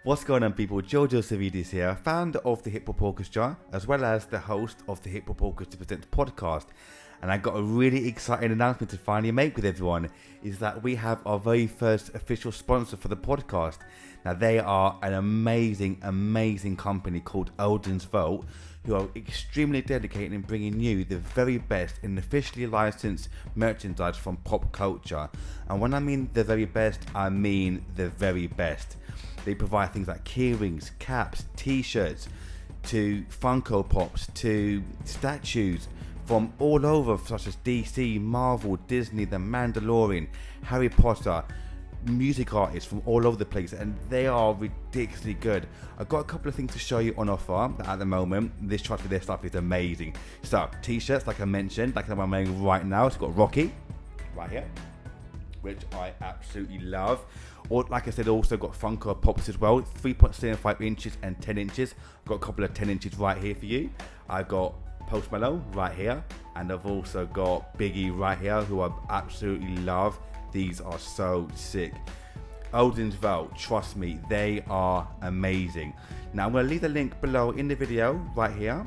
What's going on, people? Georgio Savvides here, founder of the Hip Hop Orchestra, as well as the host of the Hip Hop Orchestra Presents podcast. And I got a really exciting announcement to finally make with everyone, is that we have our very first official sponsor for the podcast. Now, they are an amazing company called Eldon's Vault, who are extremely dedicated in bringing you the very best in officially licensed merchandise from pop culture. And when I mean the very best, I mean the very best. They provide things like keyrings, caps, t-shirts, to Funko Pops, to statues from all over, such as DC, Marvel, Disney, The Mandalorian, Harry Potter, music artists from all over the place, and they are ridiculously good. I've got a couple of things to show you on offer at the moment. This trust me, their stuff is amazing. So, t-shirts, like I mentioned, like the one I'm wearing right now. It's got Rocky right here, which I absolutely love. Or, like I said, also got Funko Pops as well, 3.75 inches and 10 inches. I've got a couple of 10 inches right here for you. I've got Post Malone right here, and I've also got Biggie right here, who I absolutely love. These are so sick. Eldon's Vault, trust me, they are amazing. Now, I'm going to leave the link below in the video right here,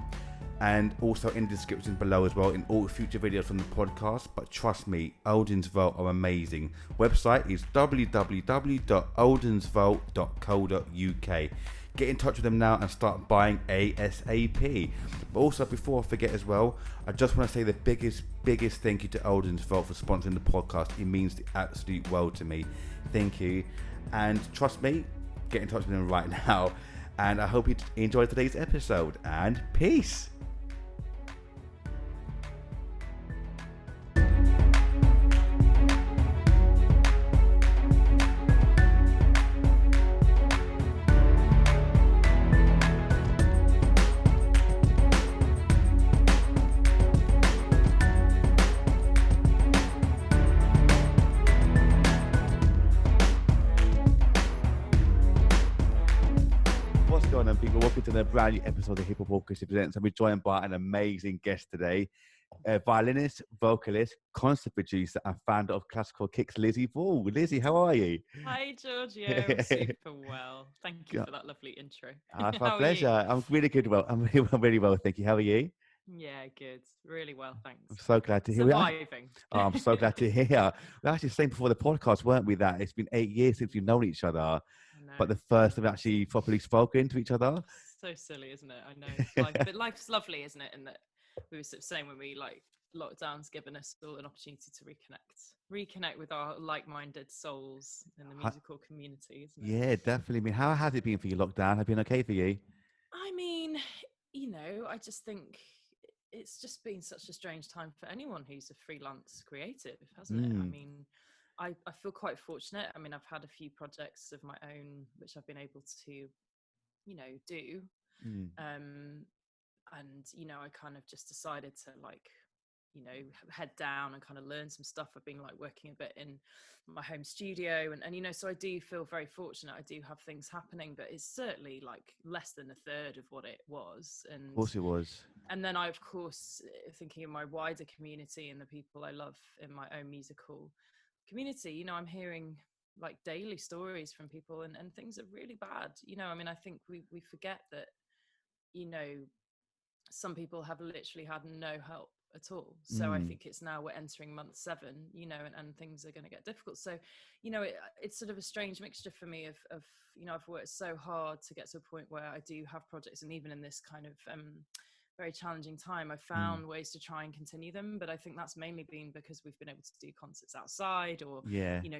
and also in the description below as well in all future videos from the podcast. But trust me, Eldon's Vault are amazing. Website is www.eldonsvault.co.uk. Get in touch with them now and start buying ASAP. But also, before I forget as well, I just want to say the biggest thank you to Eldon's Vault for sponsoring the podcast. It means the absolute world to me. Thank you. And trust me, get in touch with them right now. And I hope you enjoyed today's episode. And peace. And people, welcome to the brand new episode of Hip Hop Orchestra Presents. I'm joined by an amazing guest today, a violinist, vocalist, concert producer, and founder of classical kicks, Lizzie Ball. Lizzie, how are you? Hi, Georgio. I'm super well. Thank you for that lovely intro. It's my pleasure. I'm really good. Well, I'm really well, thank you. How are you? Yeah, good. Really well, thanks. I'm so glad to hear. Surviving. I'm so glad to hear. We were actually saying before the podcast, weren't we, that it's been 8 years since we've known each other, but the first time we actually properly spoken to each other. So silly, isn't it? I know. But life's lovely, isn't it? And that we were sort of saying when we lockdown's given us all an opportunity to reconnect with our like-minded souls in the musical community, isn't it? Yeah, definitely. I mean, how has it been for you, lockdown? Have it been okay for you? I mean, I just think it's just been such a strange time for anyone who's a freelance creative, hasn't it? I mean, I feel quite fortunate. I mean, I've had a few projects of my own which I've been able to, do. And, I kind of just decided to head down and kind of learn some stuff. I've been working a bit in my home studio and so I do feel very fortunate. I do have things happening, but it's certainly less than a third of what it was. And of course it was. And then I, of course, thinking of my wider community and the people I love in my own musical community, I'm hearing daily stories from people and things are really bad. I mean, I think we forget that, some people have literally had no help at all. So I think it's now we're entering month 7, and things are going to get difficult. So, it's sort of a strange mixture for me of I've worked so hard to get to a point where I do have projects, and even in this kind of very challenging time, I found ways to try and continue them. But I think that's mainly been because we've been able to do concerts outside or,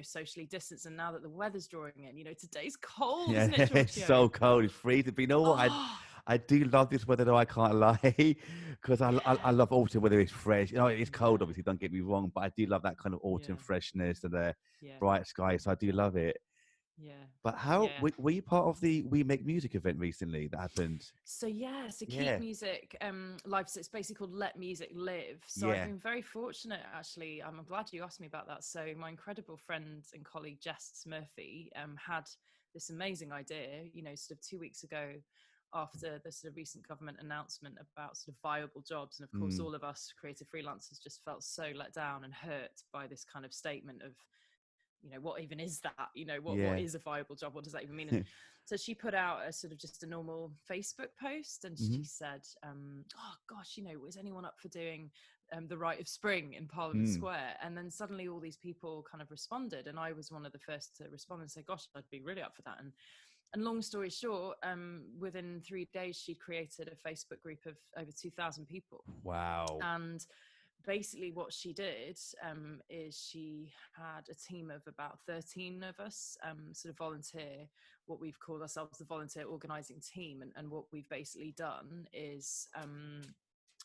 socially distanced. And now that the weather's drawing in, today's cold, isn't it, Georgio? It's so cold. It's freezing. But you know what? I do love this weather, though. I can't lie, because I love autumn weather. It's fresh. It's cold, obviously. Don't get me wrong, but I do love that kind of autumn freshness and the bright sky. So I do love it. Yeah. But were you part of the We Make Music event recently that happened? So Keep Music Live. So it's basically called Let Music Live. So I've been very fortunate, actually. I'm glad you asked me about that. So my incredible friend and colleague Jess Murphy had this amazing idea, sort of 2 weeks ago, after the sort of recent government announcement about sort of viable jobs. And of course, all of us creative freelancers just felt so let down and hurt by this kind of statement of, what even is that? What is a viable job? What does that even mean? So she put out a sort of just a normal Facebook post, and she said, oh gosh, is anyone up for doing the Rite of Spring in Parliament Square? And then suddenly all these people kind of responded, and I was one of the first to respond and say, gosh, I'd be really up for that. And long story short, within 3 days, she created a Facebook group of over 2,000 people. Wow. And basically what she did is she had a team of about 13 of us sort of volunteer, what we've called ourselves the volunteer organizing team. And what we've basically done is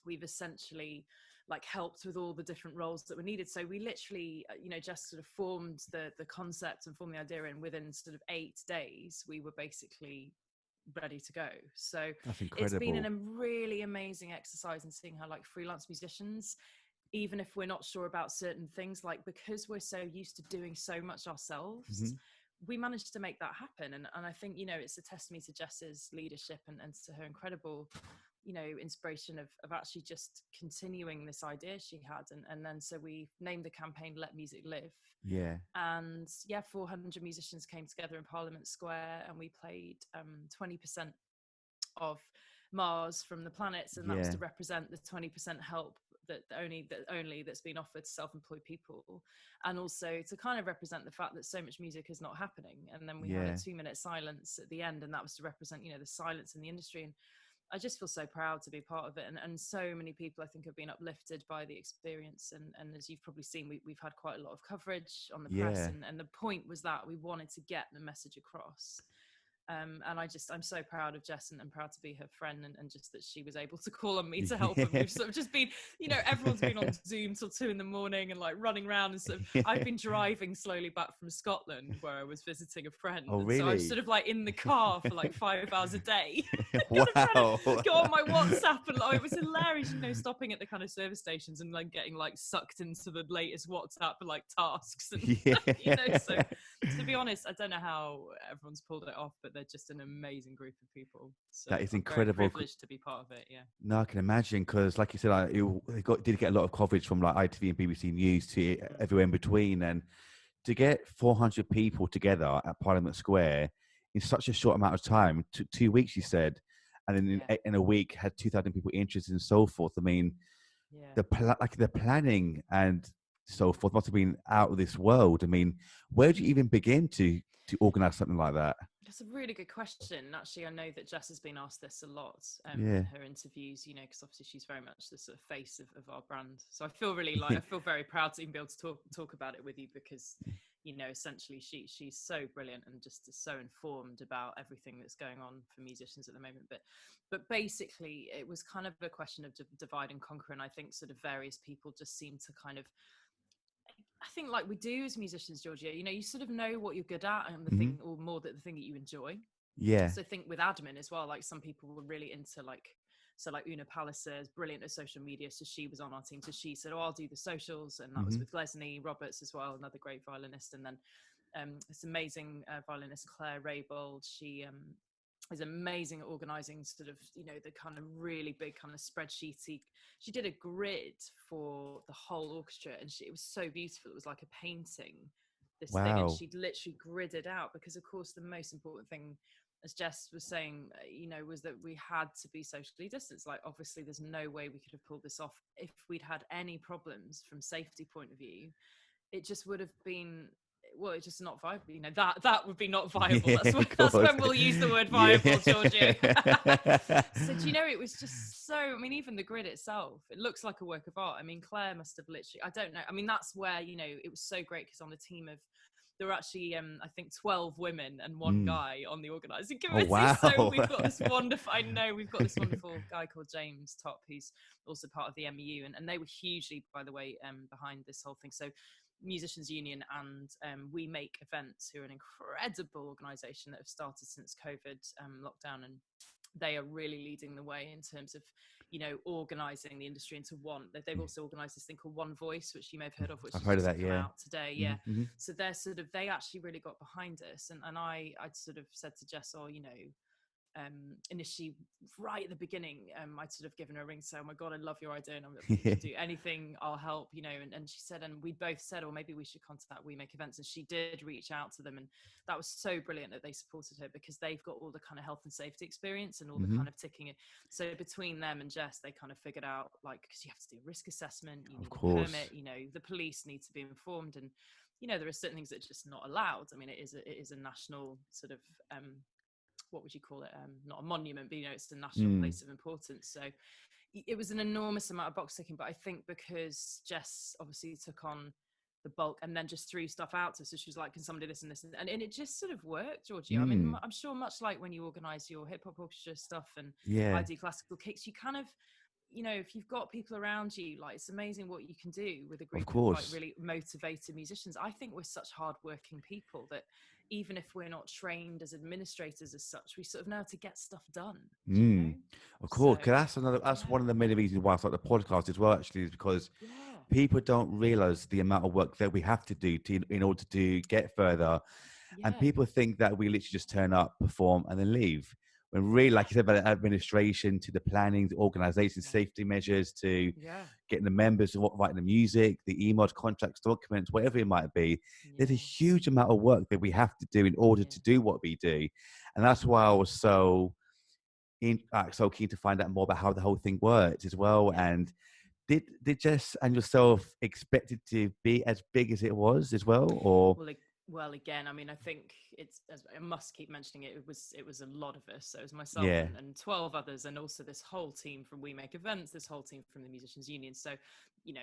we've essentially like helped with all the different roles that were needed. So we literally, just sort of formed the concept and formed the idea, and within sort of 8 days, we were basically ready to go. So that's incredible. It's been a really amazing exercise in seeing how like freelance musicians, even if we're not sure about certain things, like because we're so used to doing so much ourselves, we managed to make that happen. And I think, it's a testimony to Jess's leadership and to her incredible, inspiration of actually just continuing this idea she had. And then so we named the campaign Let Music Live. Yeah. And 400 musicians came together in Parliament Square, and we played 20% of Mars from the planets, and that was to represent the 20% help that only that's been offered to self-employed people, and also to kind of represent the fact that so much music is not happening. And then we had a 2-minute silence at the end, and that was to represent the silence in the industry. And I just feel so proud to be part of it, and so many people I think have been uplifted by the experience. And as you've probably seen, we've had quite a lot of coverage on the press, and the point was that we wanted to get the message across. And I'm so proud of Jess and proud to be her friend, and just that she was able to call on me to help. And we've sort of just been, everyone's been on Zoom till 2 a.m. and like running around and sort of, I've been driving slowly back from Scotland where I was visiting a friend. Oh, really? So I was sort of like in the car for like 5 hours a day. Wow. Go on my WhatsApp, and like, it was hilarious, stopping at the kind of service stations and like getting like sucked into the latest WhatsApp like tasks. And, so to be honest, I don't know how everyone's pulled it off, but they're just an amazing group of people. So that is I'm incredible. very privileged to be part of it. Yeah. No, I can imagine, because like you said, did get a lot of coverage from like ITV and BBC News to everywhere in between, and to get 400 people together at Parliament Square in such a short amount of time, 2 weeks, you said, and then in a week had 2,000 people interested and so forth. I mean, the planning and so forth must have been out of this world. I mean, where do you even begin to organize something like that? That's a really good question. Actually, I know that Jess has been asked this a lot in her interviews, because obviously she's very much the sort of face of our brand. So I feel really I feel very proud to even be able to talk about it with you, because, essentially she's so brilliant and just is so informed about everything that's going on for musicians at the moment. But basically it was kind of a question of divide and conquer. And I think sort of various people just seem to kind of, I think like we do as musicians, Georgio, you sort of know what you're good at, and the thing, or more the thing that you enjoy. Yeah. So I think with admin as well, like some people were really into like Una Palliser is brilliant at social media. So she was on our team. So she said, I'll do the socials. And that was with Leslie Roberts as well, another great violinist. And then this amazing violinist, Claire Raybould. She is amazing at organizing sort of, the kind of really big kind of spreadsheety. She did a grid for the whole orchestra, and it was so beautiful. It was like a painting, this thing, and she'd literally gridded out, because of course the most important thing, as Jess was saying, was that we had to be socially distanced. Like, obviously there's no way we could have pulled this off if we'd had any problems from safety point of view. It just would have been, well, it's just not viable. That would be not viable. That's when we'll use the word viable, Georgio. So it was just so, even the grid itself, it looks like a work of art. Claire must have literally, I don't know. That's where, it was so great, because on the team of, there were actually, I think 12 women and one guy on the organising committee. Oh, wow. So we've got this wonderful, guy called James Top, who's also part of the MEU. And they were hugely, by the way, behind this whole thing. So Musicians Union and We Make Events, who are an incredible organisation that have started since COVID lockdown. And they are really leading the way in terms of, organising the industry into one. They've also organised this thing called One Voice, which you may have heard of, which I've heard of that, come out today. Yeah. Mm-hmm. So they're sort of, they actually really got behind us. And I'd sort of said to Jess, initially, right at the beginning, I'd sort of given her a ring, so, oh my God, I love your idea, and you should do anything, I'll help, you know. And she said, and we both said, or maybe we should contact We Make Events, and she did reach out to them, and that was so brilliant that they supported her, because they've got all the kind of health and safety experience and all the kind of ticking it. So between them and Jess, they kind of figured out, like, because you have to do a risk assessment, you need a permit, you know, the police need to be informed, and you know, there are certain things that are just not allowed. I mean, it is a national sort of what would you call it? Not a monument, but you know, it's a national place of importance. So it was an enormous amount of box ticking. But I think because Jess obviously took on the bulk and then just threw stuff out to her, so she was like, "Can somebody this and this?" And it just sort of worked, Georgio. I mean, I'm sure much like when you organise your hip hop orchestra stuff and I do classical kicks, you kind of, you know, if you've got people around you, like, it's amazing what you can do with a group of like really motivated musicians. I think we're such hardworking people that even if we're not trained as administrators as such, we sort of know how to get stuff done. You know? Of course, because that's one of the many reasons why I started the podcast as well, actually, is because people don't realize the amount of work that we have to do in order to get further. And people think that we literally just turn up, perform, and then leave. When really, like you said, about the administration, to the planning, the organization, safety measures, to getting the members, writing the music, the emails, contracts, documents, whatever it might be, there's a huge amount of work that we have to do in order to do what we do. And that's why I was so keen to find out more about how the whole thing works as well. And did Jess and yourself expect it to be as big as it was as well, or? Well, again, I mean, I think I must keep mentioning it. It was a lot of us. So it was myself and 12 others, and also this whole team from We Make Events, this whole team from the Musicians Union. So, you know,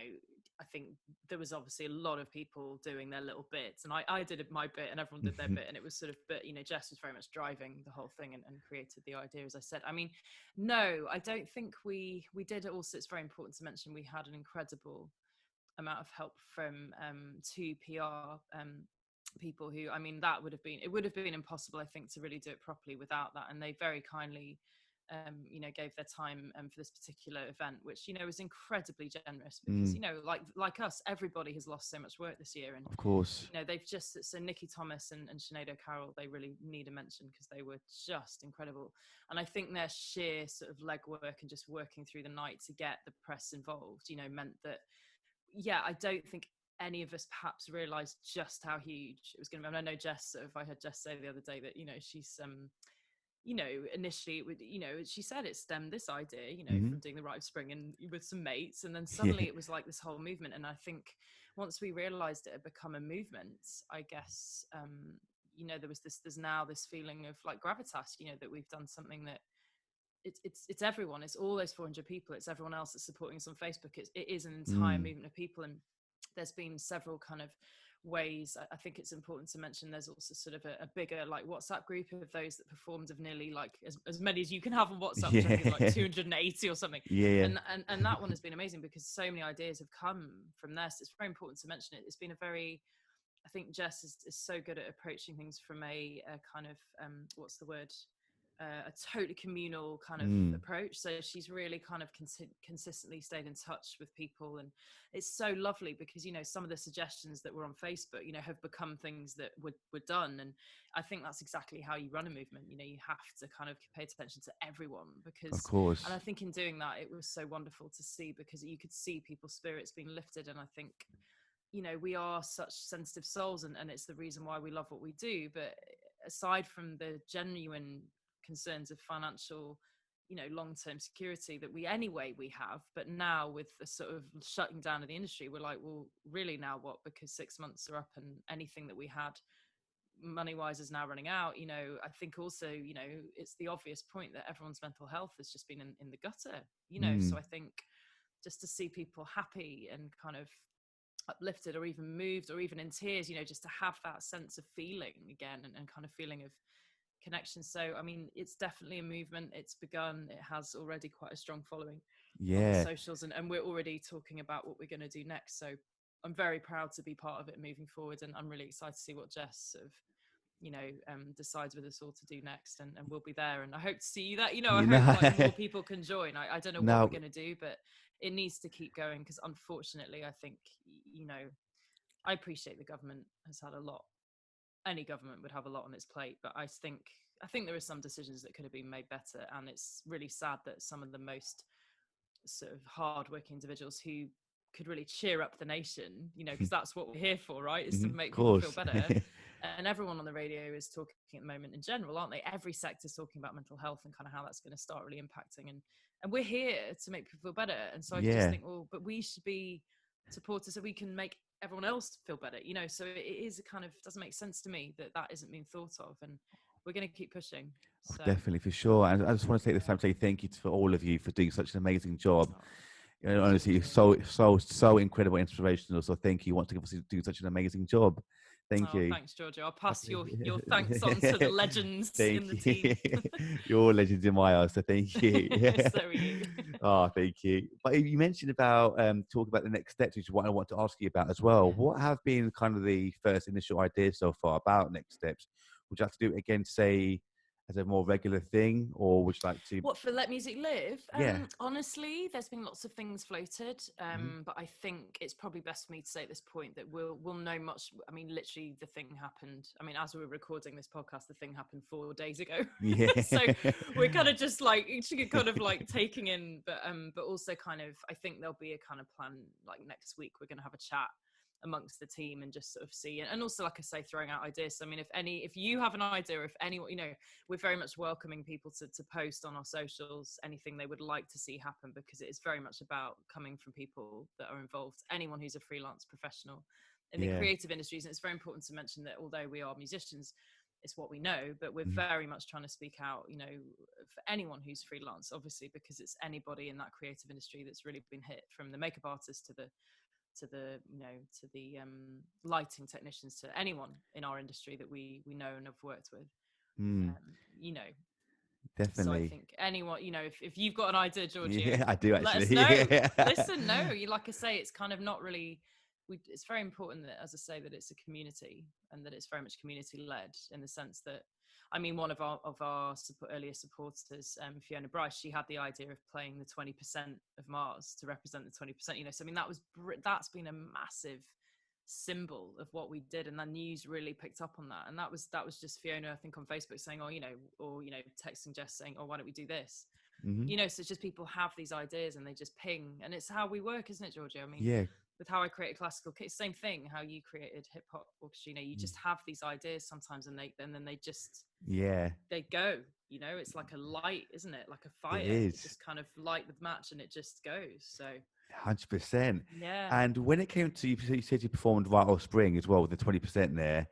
I think there was obviously a lot of people doing their little bits, and I did my bit, and everyone did their bit, and it was sort of, but you know, Jess was very much driving the whole thing and created the idea, as I said. I mean, no, I don't think we did it. Also, it's very important to mention we had an incredible amount of help from 2 PR people who, I mean, it would have been impossible, I think, to really do it properly without that. And they very kindly you know, gave their time for this particular event, which, you know, was incredibly generous, because you know, like us, everybody has lost so much work this year, and of course, you know, they've just, so Nikki Thomas and Sinead O'Carroll, they really need a mention, because they were just incredible. And I think their sheer sort of legwork and just working through the night to get the press involved, you know, meant that, I don't think any of us perhaps realized just how huge it was going to be. And I know Jess, I heard Jess say the other day that, you know, she's you know, initially it would, you know, she said it stemmed, this idea, you know, from doing the Rite of Spring and with some mates, and then suddenly it was like this whole movement. And I think once we realized it had become a movement, I guess you know, there's now this feeling of like gravitas, you know, that we've done something that it's everyone, it's all those 400 people, it's everyone else that's supporting us on Facebook, it is an entire movement of people. And there's been several kind of ways. I think it's important to mention there's also sort of a bigger like WhatsApp group of those that performed, of nearly like as many as you can have on WhatsApp, which I think is like 280 or something. And that one has been amazing, because so many ideas have come from there. So it's very important to mention it. It's been a very, I think Jess is so good at approaching things from a kind of what's the word, a totally communal kind of approach. So she's really kind of consistently stayed in touch with people, and it's so lovely, because, you know, some of the suggestions that were on Facebook, you know, have become things that were done. And I think that's exactly how you run a movement. You know, you have to kind of pay attention to everyone, because, of course, and I think in doing that, it was so wonderful to see, because you could see people's spirits being lifted. And I think, you know, we are such sensitive souls, and it's the reason why we love what we do. But aside from the genuine concerns of financial, you know, long-term security that we have, but now with the sort of shutting down of the industry, we're like, well, really now what? Because 6 months are up, and anything that we had money-wise is now running out. You know, I think also, you know, it's the obvious point that everyone's mental health has just been in the gutter, you know. So I think just to see people happy and kind of uplifted, or even moved, or even in tears, you know, just to have that sense of feeling again, and kind of feeling of connection. So I mean, it's definitely a movement. It's begun. It has already quite a strong following on the socials, and we're already talking about what we're going to do next. So I'm very proud to be part of it moving forward, and I'm really excited to see what Jess sort of, you know, decides with us all to do next, and we'll be there. And I hope to see you that, you know, I hope like more people can join. I don't know what we're going to do, but it needs to keep going, because unfortunately I think, you know, I appreciate the government has had a lot. Any government would have a lot on its plate, but I think I think there are some decisions that could have been made better, and it's really sad that some of the most sort of hard-working individuals who could really cheer up the nation, you know, because that's what we're here for, right? Is to Of make people feel course. better. And everyone on the radio is talking at the moment in general, aren't they? Every sector's talking about mental health and kind of how that's going to start really impacting. And we're here to make people feel better. And so I just think, well, but we should be supporters so we can make everyone else feel better, you know. So it is a kind of, doesn't make sense to me that that isn't being thought of, and we're going to keep pushing. So. Definitely, for sure. And I just want to take this time to say thank you for all of you for doing such an amazing job. You know, honestly, so incredible, inspirational. So thank you once again for doing such an amazing job. Thank you. Thanks, Georgio. I'll pass your thanks on to the legends in the team. You're all legends in my eyes, so thank you. So are you. Oh, thank you. But you mentioned about talking about the next steps, which is what I want to ask you about as well. Yeah. What have been kind of the first initial ideas so far about next steps? Would you have to do it again, say, as a more regular thing, or would you like to? What, for Let Music Live? Yeah. Honestly, there's been lots of things floated, but I think it's probably best for me to say at this point that we'll know much. I mean, literally, the thing happened. I mean, as we were recording this podcast, the thing happened 4 days ago. Yeah. So we're kind of just like kind of like taking in, but also kind of, I think there'll be a kind of plan. Like next week, we're going to have a chat amongst the team and just sort of see, and also, like I say, throwing out ideas. So, I mean, if you have an idea, if anyone, you know, we're very much welcoming people to post on our socials anything they would like to see happen, because it is very much about coming from people that are involved, anyone who's a freelance professional in the creative industries. And it's very important to mention that although we are musicians, it's what we know, but we're very much trying to speak out, you know, for anyone who's freelance, obviously, because it's anybody in that creative industry that's really been hit, from the makeup artist to the lighting technicians, to anyone in our industry that we know and have worked with. You know, Definitely. So I think anyone, you know, if you've got an idea, Georgio, yeah, I do actually. Let us know. Listen, no, like I say, it's kind of not really. It's very important that, as I say, that it's a community, and that it's very much community led, in the sense that, I mean, one of our earlier supporters, Fiona Bryce, she had the idea of playing the 20% of Mars to represent the 20%. You know, so I mean, that's been a massive symbol of what we did, and the news really picked up on that. And that was just Fiona, I think, on Facebook saying, oh, you know, or, you know, texting Jess saying, oh, why don't we do this? You know, so it's just people have these ideas and they just ping, and it's how we work, isn't it, Georgio? I mean, with how I created classical, same thing, how you created Hip Hop Orchestra, you know, you just have these ideas sometimes, and then they just, they go, you know, it's like a light, isn't it? Like a fire. It is. You just kind of light the match and it just goes. So 100%. Yeah. And when it came to, you said you performed Vital Spring as well with the 20% there.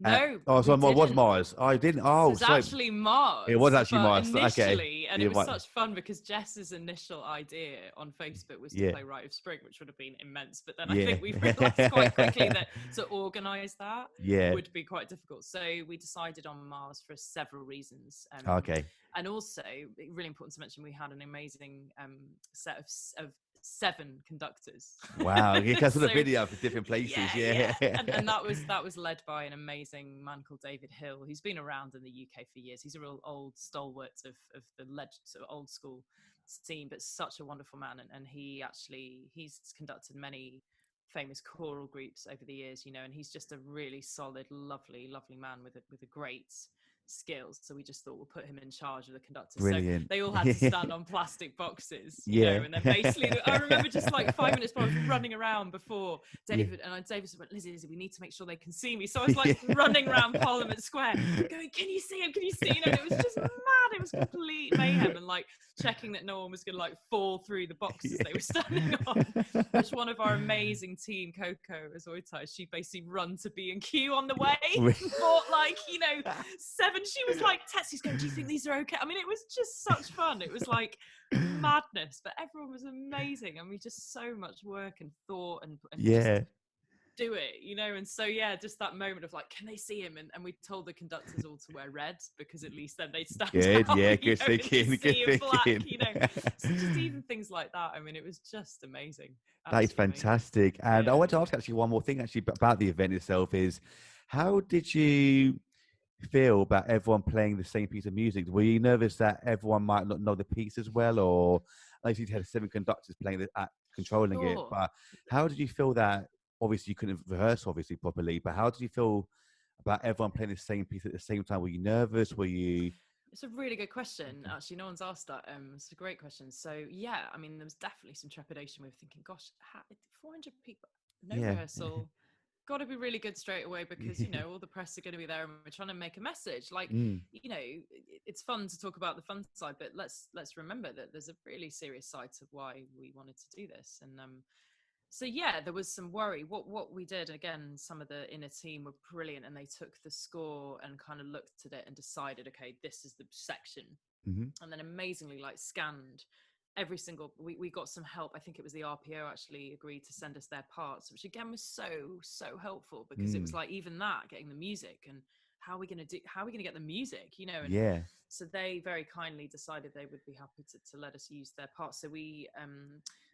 No. So it was Mars. I didn't. Oh, it's actually Mars. It was actually Mars. Initially, and it was such fun, because Jess's initial idea on Facebook was to play Rite of Spring, which would have been immense. But then I think we realised quite quickly that to organise that would be quite difficult. So we decided on Mars for several reasons. And also, really important to mention, we had an amazing set of 7 conductors. Wow, because of the video for different places. And that was led by an amazing man called David Hill, who's been around in the UK for years. He's a real old stalwart of the sort of old school scene, but such a wonderful man. And he's conducted many famous choral groups over the years, you know, and he's just a really solid, lovely man with a great skills. So we just thought we'll put him in charge of the conductors. Brilliant. So they all had to stand on plastic boxes, you know, and then basically I remember just like 5 minutes before, I was running around before David, and David said, Lizzie, we need to make sure they can see me. So I was like running around Parliament Square going, can you see him? Can you see him? You know, and it was just mad. It was complete mayhem, and like checking that no one was going to like fall through the boxes they were standing on, which one of our amazing team, Coco Azoitai, she basically run to B&Q on the way, bought like, you know, 7. She was like, Tessie's going, do you think these are okay? I mean, it was just such fun. It was like madness, but everyone was amazing, and we just so much work and thought and just do it, you know. And so just that moment of like, can they see him? And we told the conductors all to wear red, because at least then they'd stand out, good thinking, black, you know. So just even things like that, I mean, it was just amazing. That is fantastic. Amazing. And I want to ask actually one more thing actually about the event itself is, how did you feel about everyone playing the same piece of music? Were you nervous that everyone might not know the piece as well, or I know you had 7 conductors playing controlling it, but how did you feel that, obviously you couldn't rehearse obviously properly, but how did you feel about everyone playing the same piece at the same time? Were you nervous? Were you? It's a really good question. Actually, no one's asked that. It's a great question. So yeah, I mean, there was definitely some trepidation. We were thinking, gosh, 400 people, no Yeah. rehearsal. Got to be really good straight away because all the press are going to be there and we're trying to make a message. Like, Mm. it's fun to talk about the fun side, but let's remember that there's a really serious side to why we wanted to do this. And so yeah, there was some worry. What we did, again, some of the inner team were brilliant, and they took the score and kind of looked at it and decided, okay, this is the section, Mm-hmm. and then amazingly like scanned every single. We got some help. I think it was the RPO actually agreed to send us their parts, which again was so helpful, because it was like, even that, getting the music, and how are we going to get the music, and Yeah. so they very kindly decided they would be happy to let us use their parts. So we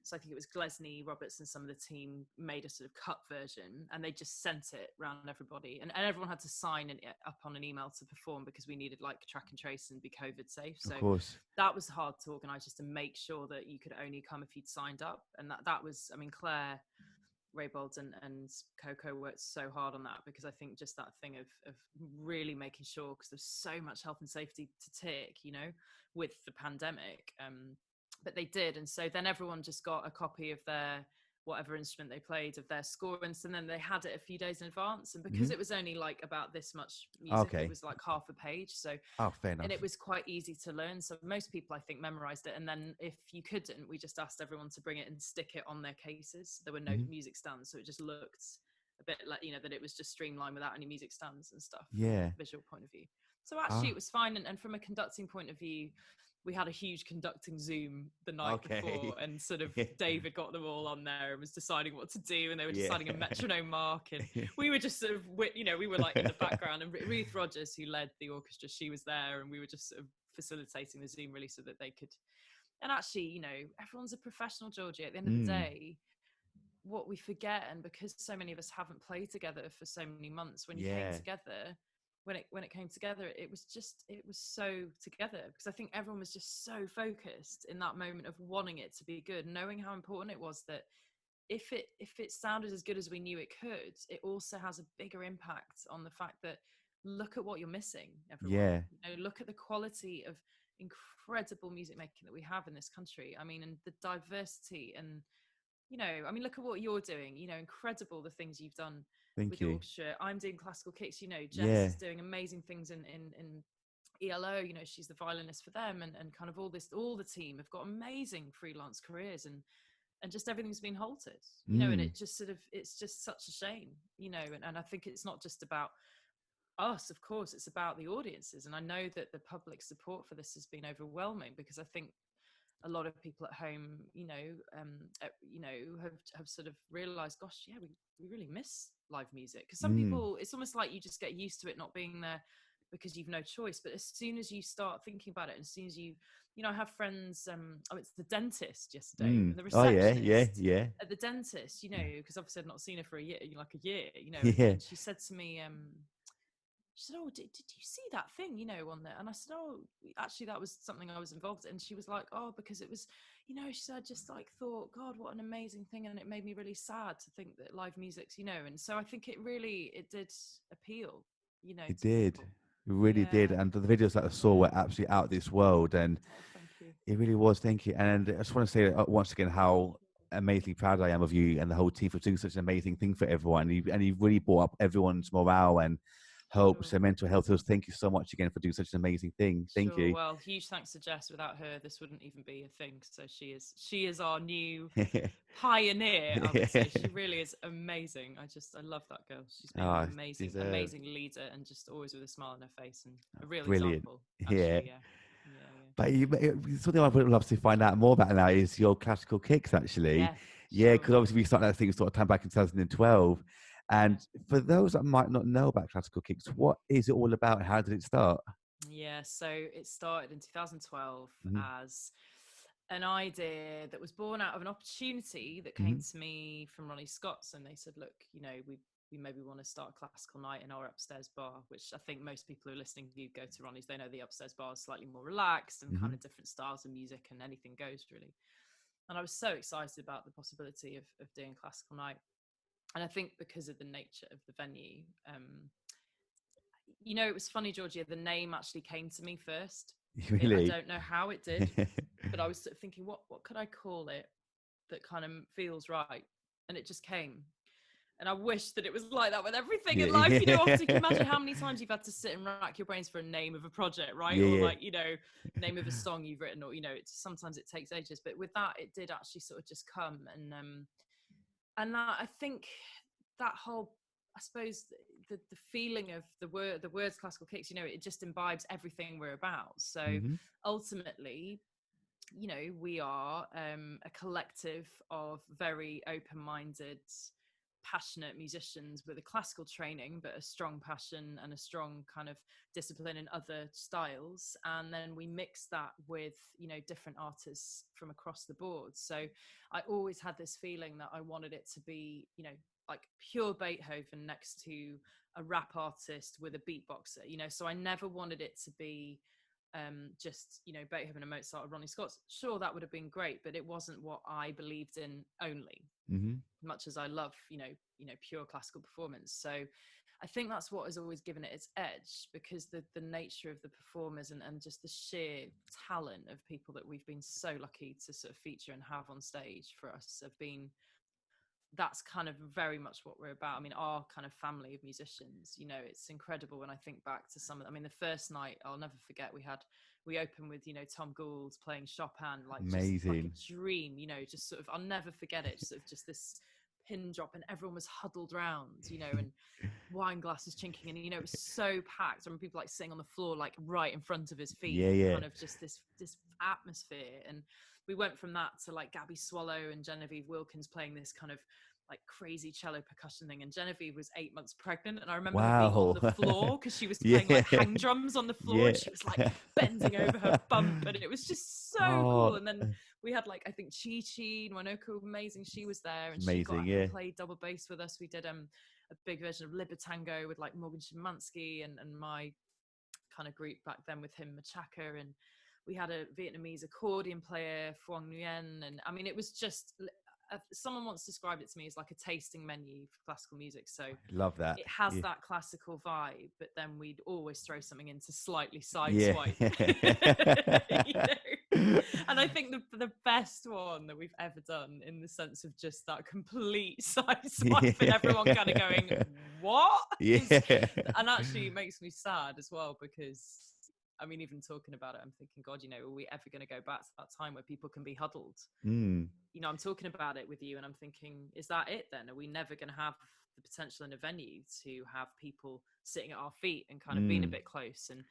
so I think it was Glesney, Roberts, and some of the team made a sort of cut version, and they just sent it around everybody, and everyone had to sign it up on an email to perform, because we needed like track and trace and be COVID safe. So Of course. that was hard to organise, just to make sure that you could only come if you'd signed up. And that was, I mean, Claire Raybold and Coco worked so hard on that, because I think just that thing of really making sure, because there's so much health and safety to take, with the pandemic. But they did, and so then everyone just got a copy of their whatever instrument they played, of their score, and then they had it a few days in advance. And because it was only like about this much music, Okay. it was like half a page. So Fair enough. and it was quite easy to learn. So most people, I think, memorized it. And then if you couldn't, we just asked everyone to bring it and stick it on their cases. There were no music stands, so it just looked a bit like, that it was just streamlined without any music stands and stuff. Yeah. From a visual point of view. So actually it was fine. And from a conducting point of view, we had a huge conducting Zoom the night before, and sort of David got them all on there and was deciding what to do, and they were deciding a metronome mark, and we were just sort of, we were like in the background, and Ruth Rogers, who led the orchestra, she was there, and we were just sort of facilitating the Zoom really so that they could. And actually, everyone's a professional, Georgie. At the end of the day, what we forget, and because so many of us haven't played together for so many months, when you came together, when it came together, it was so together, because I think everyone was just so focused in that moment of wanting it to be good, knowing how important it was that if it sounded as good as we knew it could, it also has a bigger impact on the fact that, look at what you're missing, everyone. Look at the quality of incredible music making that we have in this country. I mean, and the diversity, and I mean, look at what you're doing, incredible, the things you've done. Thank with you. your orchestra. I'm doing classical kicks, Jess is doing amazing things in ELO, she's the violinist for them, and kind of all the team have got amazing freelance careers, and just everything's been halted, and it just it's just such a shame, and I think it's not just about us, of course, it's about the audiences. And I know that the public support for this has been overwhelming, because I think a lot of people at home, have sort of realized, gosh, yeah, we really miss live music. Because some people, it's almost like you just get used to it not being there because you've no choice. But as soon as you start thinking about it, and as soon as I have friends, I went to the dentist yesterday, and the receptionist at the dentist, because obviously I'd not seen her for a year, and she said to me, she said, oh, did you see that thing, on there? And I said, oh, actually, that was something I was involved in. And she was like, oh, because it was, she said, I just like thought, God, what an amazing thing. And it made me really sad to think that live music's, and so I think it did appeal, It to did. people. It really did. And the videos that I saw were absolutely out of this world. And thank you. it really was. Thank you. And I just want to say once again how amazingly proud I am of you and the whole team for doing such an amazing thing for everyone. And you really brought up everyone's morale and hopes and mental health. So thank you so much again for doing such an amazing thing. Thank you. Well, huge thanks to Jess. Without her, this wouldn't even be a thing. So she is our new pioneer, I would say. She really is amazing. I love that girl. She's been an amazing leader, and just always with a smile on her face, and a real example. Actually, But something I would love to find out more about now is your classical kicks, actually. Because obviously we started that thing sort of time back in 2012. And for those that might not know about classical kicks, what is it all about? How did it start? So it started in 2012 as an idea that was born out of an opportunity that came to me from Ronnie Scott's, and they said, look, we maybe want to start a classical night in our upstairs bar, which I think most people who are listening, who go to Ronnie's, they know the upstairs bar is slightly more relaxed and kind of different styles of music, and anything goes, really. And I was so excited about the possibility of doing classical night. And I think because of the nature of the venue, you know, it was funny, Georgia, the name actually came to me first. Really? I don't know how it did, but I was sort of thinking, what could I call it that kind of feels right? And it just came. And I wish that it was like that with everything in life. You know, often you can imagine how many times you've had to sit and rack your brains for a name of a project, right? Yeah, Or yeah. like, you know, name of a song you've written, or, you know, sometimes it takes ages. But with that, it did actually sort of just come. And I think that whole, I suppose, the feeling of the words classical kicks, you know, it just imbibes everything we're about. So Hmm. ultimately, you know, we are a collective of very open-minded, passionate musicians with a classical training, but a strong passion and a strong kind of discipline in other styles. And then we mix that with, you know, different artists from across the board. So I always had this feeling that I wanted it to be, you know, like pure Beethoven next to a rap artist with a beatboxer, you know. So I never wanted it to be just, you know, Beethoven and Mozart or Ronnie Scott's. Sure, that would have been great, but it wasn't what I believed in only. Hmm. Much as I love, you know, pure classical performance. So I think that's what has always given it its edge, because the nature of the performers and just the sheer talent of people that we've been so lucky to sort of feature and have on stage for us have been, that's kind of very much what we're about. I mean, our kind of family of musicians, you know, it's incredible when I think back to some of them. I mean, the first night I'll never forget, we opened with, you know, Tom Gould playing Chopin, like just like Amazing. a dream, you know, just sort of, I'll never forget it, sort of just this pin drop, and everyone was huddled round, you know, and wine glasses chinking, and, you know, it was so packed. I mean, people like sitting on the floor, like right in front of his feet, Yeah, and yeah. kind of just this atmosphere. And we went from that to like Gabby Swallow and Genevieve Wilkins playing this kind of like crazy cello percussion thing, and Genevieve was 8 months pregnant, and I remember her being on Wow. the floor because she was playing Yeah. like hang drums on the floor, Yeah. and she was like bending over her bump, and it was just so Oh, cool. And then we had like, I think Chi Chi Wanoko, amazing, she was there, and she got amazing. up Yeah. and played double bass with us. We did a big version of Libertango with like Morgan Szymanski and my kind of group back then with him, Machaka, and we had a Vietnamese accordion player, Phuong Nguyen, and I mean, it was just, someone once described it to me as like a tasting menu for classical music. So Love that. it has Yeah. that classical vibe, but then we'd always throw something in to slightly Yeah. sideswipe. You know? And I think the best one that we've ever done, in the sense of just that complete sideswipe and everyone kind of going, what? Yeah. And actually it makes me sad as well, because I mean, even talking about it, I'm thinking, God, you know, are we ever going to go back to that time where people can be huddled? Mm. You know, I'm talking about it with you and I'm thinking, is that it then? Are we never going to have the potential in a venue to have people sitting at our feet and kind of being a bit close? And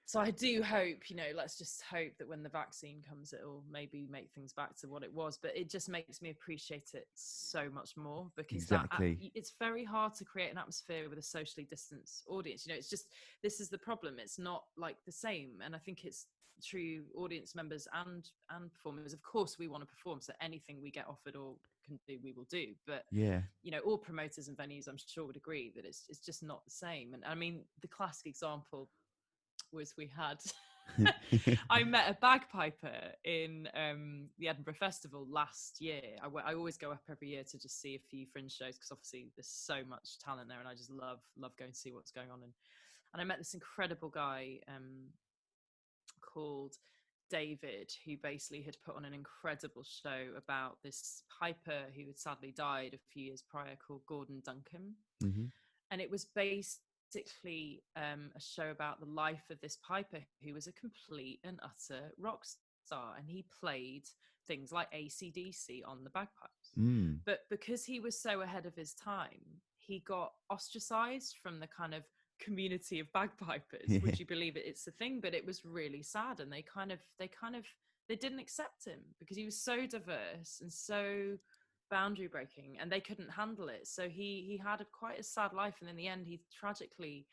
so I do hope, you know, let's just hope that when the vaccine comes, it'll maybe make things back to what it was. But it just makes me appreciate it so much more, because Exactly. it's very hard to create an atmosphere with a socially distanced audience. You know, it's just, this is the problem. It's not like the same. And I think it's true, audience members and performers. Of course, we want to perform. So anything we get offered or can do, we will do. But Yeah. you know, all promoters and venues, I'm sure, would agree that it's just not the same. And I mean, the classic example was we had I met a bagpiper in the Edinburgh Festival last year. I always go up every year to just see a few fringe shows, because obviously there's so much talent there, and I just love going to see what's going on. And I met this incredible guy called David, who basically had put on an incredible show about this piper who had sadly died a few years prior, called Gordon Duncan. Mm-hmm. And it was basically a show about the life of this piper who was a complete and utter rock star, and he played things like AC/DC on the bagpipes. Mm. But because he was so ahead of his time, he got ostracized from the kind of community of bagpipers. Yeah. Would you believe it? It's the thing. But it was really sad, and they didn't accept him because he was so diverse and so boundary breaking, and they couldn't handle it. So he had quite a sad life, and in the end he tragically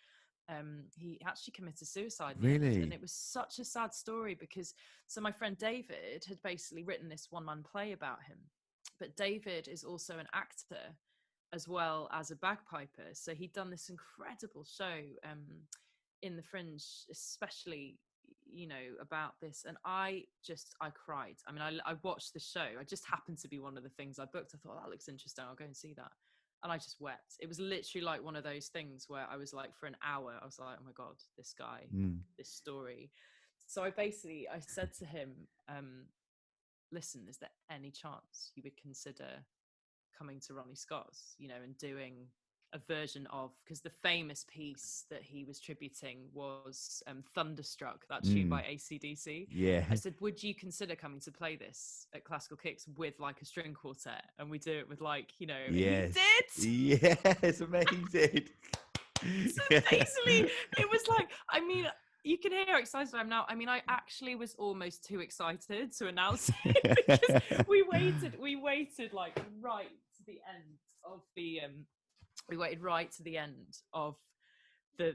he actually committed suicide in the end. And Really? it was such a sad story, because so my friend David had basically written this one-man play about him, but David is also an actor as well as a bagpiper. So he'd done this incredible show in the Fringe, especially, you know, about this. And I cried. I mean, I watched the show. I just happened to be one of the things I booked. I thought, oh, that looks interesting, I'll go and see that. and I just wept. It was literally like one of those things where I was like, for an hour, I was like, oh my God, this guy, this story. So I said to him, listen, is there any chance you would consider coming to Ronnie Scott's, you know, and doing a version of, because the famous piece that he was tributing was Thunderstruck, that tune by AC/DC. Yeah. I said, would you consider coming to play this at Classical Kicks with like a string quartet, and we do it with like, you know, Yes. he did. Yes, amazing. So basically it was like, I mean, you can hear how excited I am now. I mean, I actually was almost too excited to announce it, because we waited like right to the end of the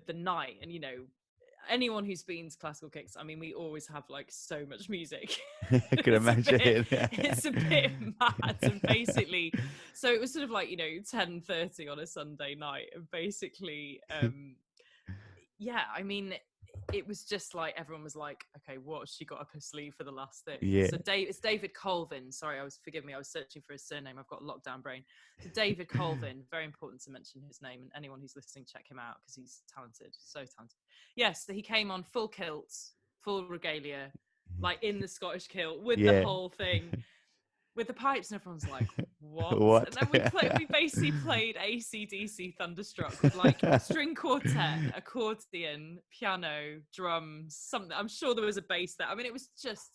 the night. And, you know, anyone who's been to Classical Kicks, I mean, we always have like so much music. I can imagine. It's a bit mad. And basically, so it was sort of like, you know, 10:30 on a Sunday night, and basically, yeah, I mean, it was just like, everyone was like, okay, what's she got up her sleeve for the last thing? Yeah. So it's David Colvin. Sorry, forgive me, I was searching for his surname. I've got a lockdown brain. So David Colvin, very important to mention his name, and anyone who's listening, check him out, because he's talented, so talented. Yes, so he came on full kilt, full regalia, like in the Scottish kilt, with the whole thing, with the pipes, and everyone's like, what? And then we basically played AC/DC Thunderstruck with like string quartet, accordion, piano, drums, something. I'm sure there was a bass there. I mean, it was just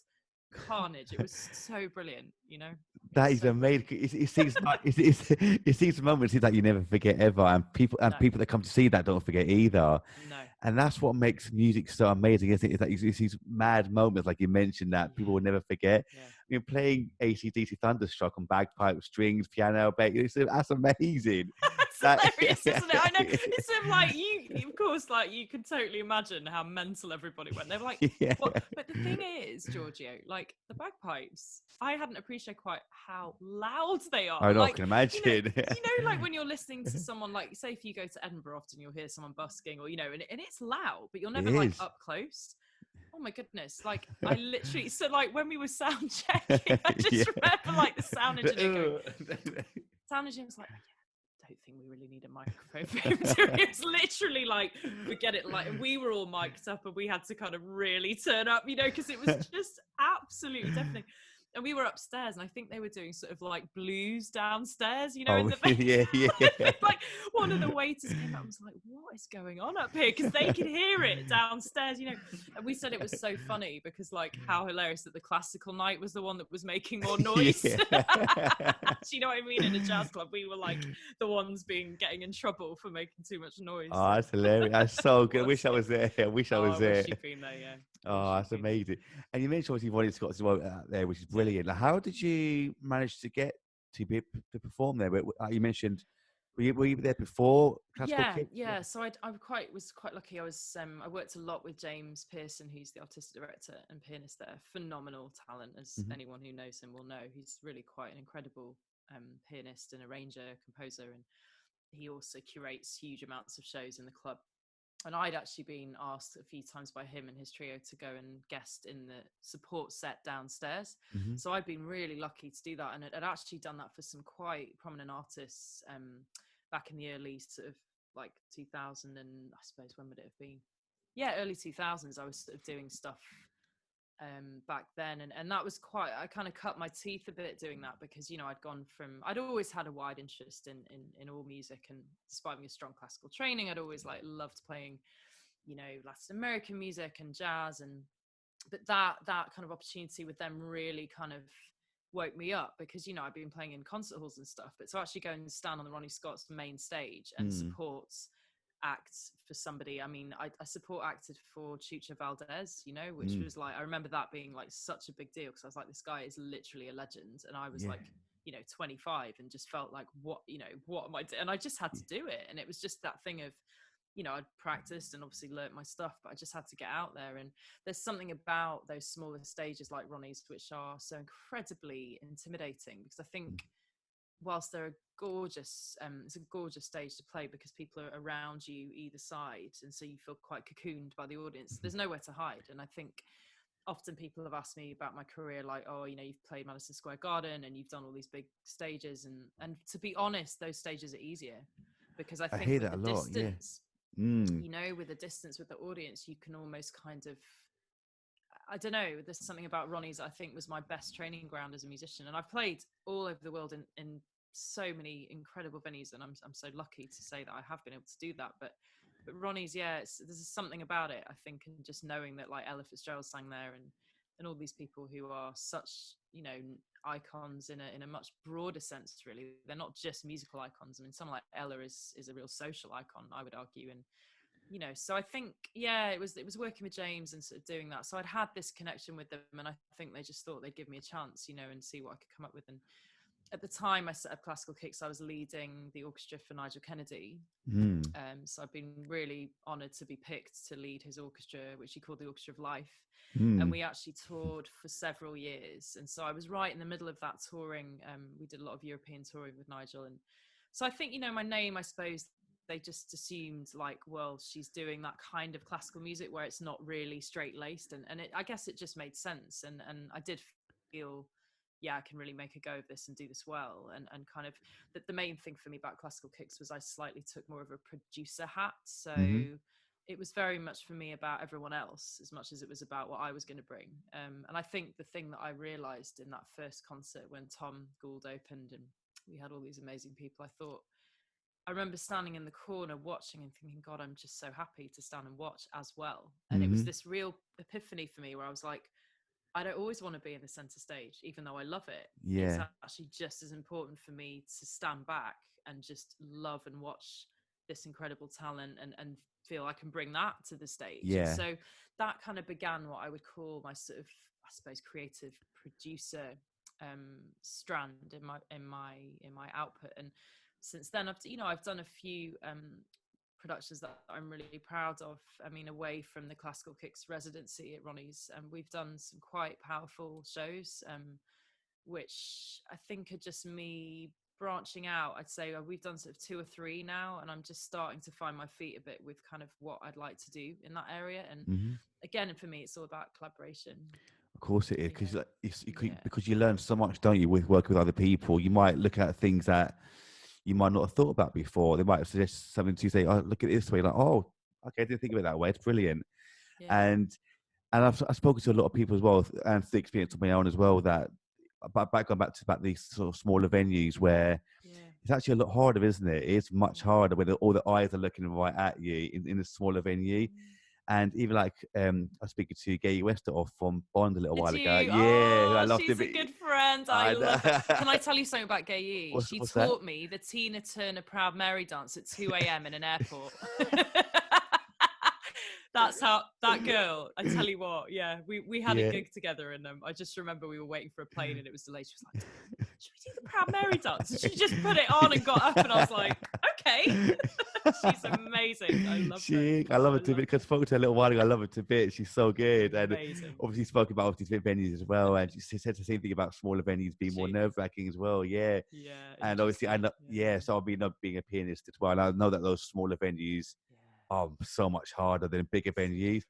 carnage. It was so brilliant, you know. That is amazing. It seems like it seems moments that you never forget ever, and people that come to see that don't forget either. No. And that's what makes music so amazing, isn't it? It's like it's these mad moments, like you mentioned, that people will never forget. Yeah. I mean, playing AC/DC Thunderstruck on bagpipes, strings, piano, that's amazing. That's hilarious, isn't it? I know. It's sort of like, you, of course, like you can totally imagine how mental everybody went. They were like, what? But the thing is, Georgio, like the bagpipes, I hadn't appreciated quite how loud they are. I know, like, I can imagine. You know, like when you're listening to someone, like say if you go to Edinburgh, often you'll hear someone busking, or, you know, and it's loud, but you're never like up close. Oh my goodness, like I literally, so like when we were sound checking, I just remember like the sound engineer going, sound engineer was like, I don't think we really need a microphone for him to, it was literally like, forget it, like, and we were all mic'd up, and we had to kind of really turn up, you know, because it was just absolutely deafening. And we were upstairs, and I think they were doing sort of like blues downstairs, you know, in the yeah. like one of the waiters came up and was like, what is going on up here? Because they could hear it downstairs, you know. And we said it was so funny because, like, how hilarious that the classical night was the one that was making more noise. Do you know what I mean? In a jazz club, we were like the ones getting in trouble for making too much noise. Oh, that's hilarious. That's so good. I wish I was there. I wish I was there. I wish you'd been there, yeah. Oh, that's amazing. And you mentioned obviously Ronnie Scott as well out there, which is brilliant. Like, how did you manage to get to to perform there? You mentioned, were you there before Classical Kicks? Yeah. So I was quite lucky. I worked a lot with James Pearson, who's the artistic director and pianist there. Phenomenal talent, as anyone who knows him will know. He's really quite an incredible pianist and arranger, composer, and he also curates huge amounts of shows in the club. And I'd actually been asked a few times by him and his trio to go and guest in the support set downstairs. So I'd been really lucky to do that. And I'd actually done that for some quite prominent artists back in the early sort of like 2000, and I suppose, when would it have been? Yeah, early 2000s. I was sort of doing stuff back then, and that was I kind of cut my teeth a bit doing that, because, you know, I'd always had a wide interest in all music, and despite my strong classical training, I'd always like loved playing, you know, Latin American music and jazz, but that kind of opportunity with them really kind of woke me up, because, you know, I've been playing in concert halls and stuff, but to actually go and stand on the Ronnie Scott's main stage and support act for somebody. I mean, I support acted for Chucho Valdez, you know, which was like, I remember that being like such a big deal, because I was like, this guy is literally a legend, and I was like, you know, 25, and just felt like, what am I doing? And I just had to do it, and it was just that thing of, you know, I'd practiced and obviously learnt my stuff, but I just had to get out there. And there's something about those smaller stages like Ronnie's which are so incredibly intimidating, because I think whilst they're gorgeous, it's a gorgeous stage to play, because people are around you either side, and so you feel quite cocooned by the audience. There's nowhere to hide, and I think often people have asked me about my career, like, oh, you know, you've played Madison Square Garden and you've done all these big stages, and to be honest, those stages are easier because I I think hear with that the a lot. Yeah. distance, Mm. you know, with the distance with the audience, you can almost kind of, I don't know, there's something about Ronnie's I think was my best training ground as a musician, and I've played all over the world in so many incredible venues, and I'm so lucky to say that I have been able to do that. But Ronnie's, yeah, there's something about it, I think, and just knowing that like Ella Fitzgerald sang there, and all these people who are such, you know, icons in a much broader sense. Really, they're not just musical icons. I mean, someone like Ella is a real social icon, I would argue, and you know, so I think, yeah, it was working with James and sort of doing that. So I'd had this connection with them, and I think they just thought they'd give me a chance, you know, and see what I could come up with. And at the time I set up Classical Kicks, I was leading the orchestra for Nigel Kennedy. Mm. So I've been really honoured to be picked to lead his orchestra, which he called the Orchestra of Life. And Mm. we actually toured for several years. And so I was right in the middle of that touring. We did a lot of European touring with Nigel. And so I think, you know, my name, I suppose, they just assumed like, well, she's doing that kind of classical music where it's not really straight laced. And I guess it just made sense. And I did feel, yeah, I can really make a go of this and do this well. And kind of the main thing for me about Classical Kicks was I slightly took more of a producer hat. So Mm-hmm. it was very much for me about everyone else as much as it was about what I was going to bring. And I think the thing that I realized in that first concert when Tom Gould opened and we had all these amazing people, I remember standing in the corner watching and thinking, God, I'm just so happy to stand and watch as well. And it was this real epiphany for me where I was like, I don't always want to be in the center stage, even though I love it. It's Yeah. actually just as important for me to stand back and just love and watch this incredible talent and feel I can bring that to the stage. And Yeah. so that kind of began what I would call my sort of, I suppose, creative producer strand in my output. And since then, I've done a few productions that I'm really proud of. I mean, away from the Classical Kicks residency at Ronnie's, we've done some quite powerful shows, which I think are just me branching out. I'd say we've done sort of 2 or 3 now, and I'm just starting to find my feet a bit with kind of what I'd like to do in that area. And again, for me, it's all about collaboration. Of course it is, because Yeah. because you learn so much, don't you, with working with other people. You might look at things that you might not have thought about before. They might suggest something to you, say, "Oh, look at it this way." Like, "Oh, okay, I didn't think of it that way. It's brilliant." Yeah. And I've spoken to a lot of people as well, and the experience of my own as well, that going back to these sort of smaller venues where it's actually a lot harder, isn't it? It's much harder when all the eyes are looking right at you in a smaller venue. And even like I was speaking to Gay Wester off from Bond a little while ago. Yeah, I Oh, loved she's it. a good friend. I love her. Can I tell you something about Gay Yee? She What's taught me the Tina Turner Proud Mary dance at 2 a.m. in an airport. That's how that girl, I tell you what, yeah, we had a gig together, and I just remember we were waiting for a plane and it was delayed. She was like, should we do the Proud Mary dance? And she just put it on and got up, and I was like, okay. She's amazing. I love her. I love her to bits. Because I spoke to her a little while ago. I love her to bits. She's so good. And amazing. Obviously spoke about these venues as well. And she said the same thing about smaller venues being more nerve-wracking as well. Yeah. Yeah. And obviously I know, so I've been being a pianist as well. And I know that those smaller venues are so much harder than bigger venues.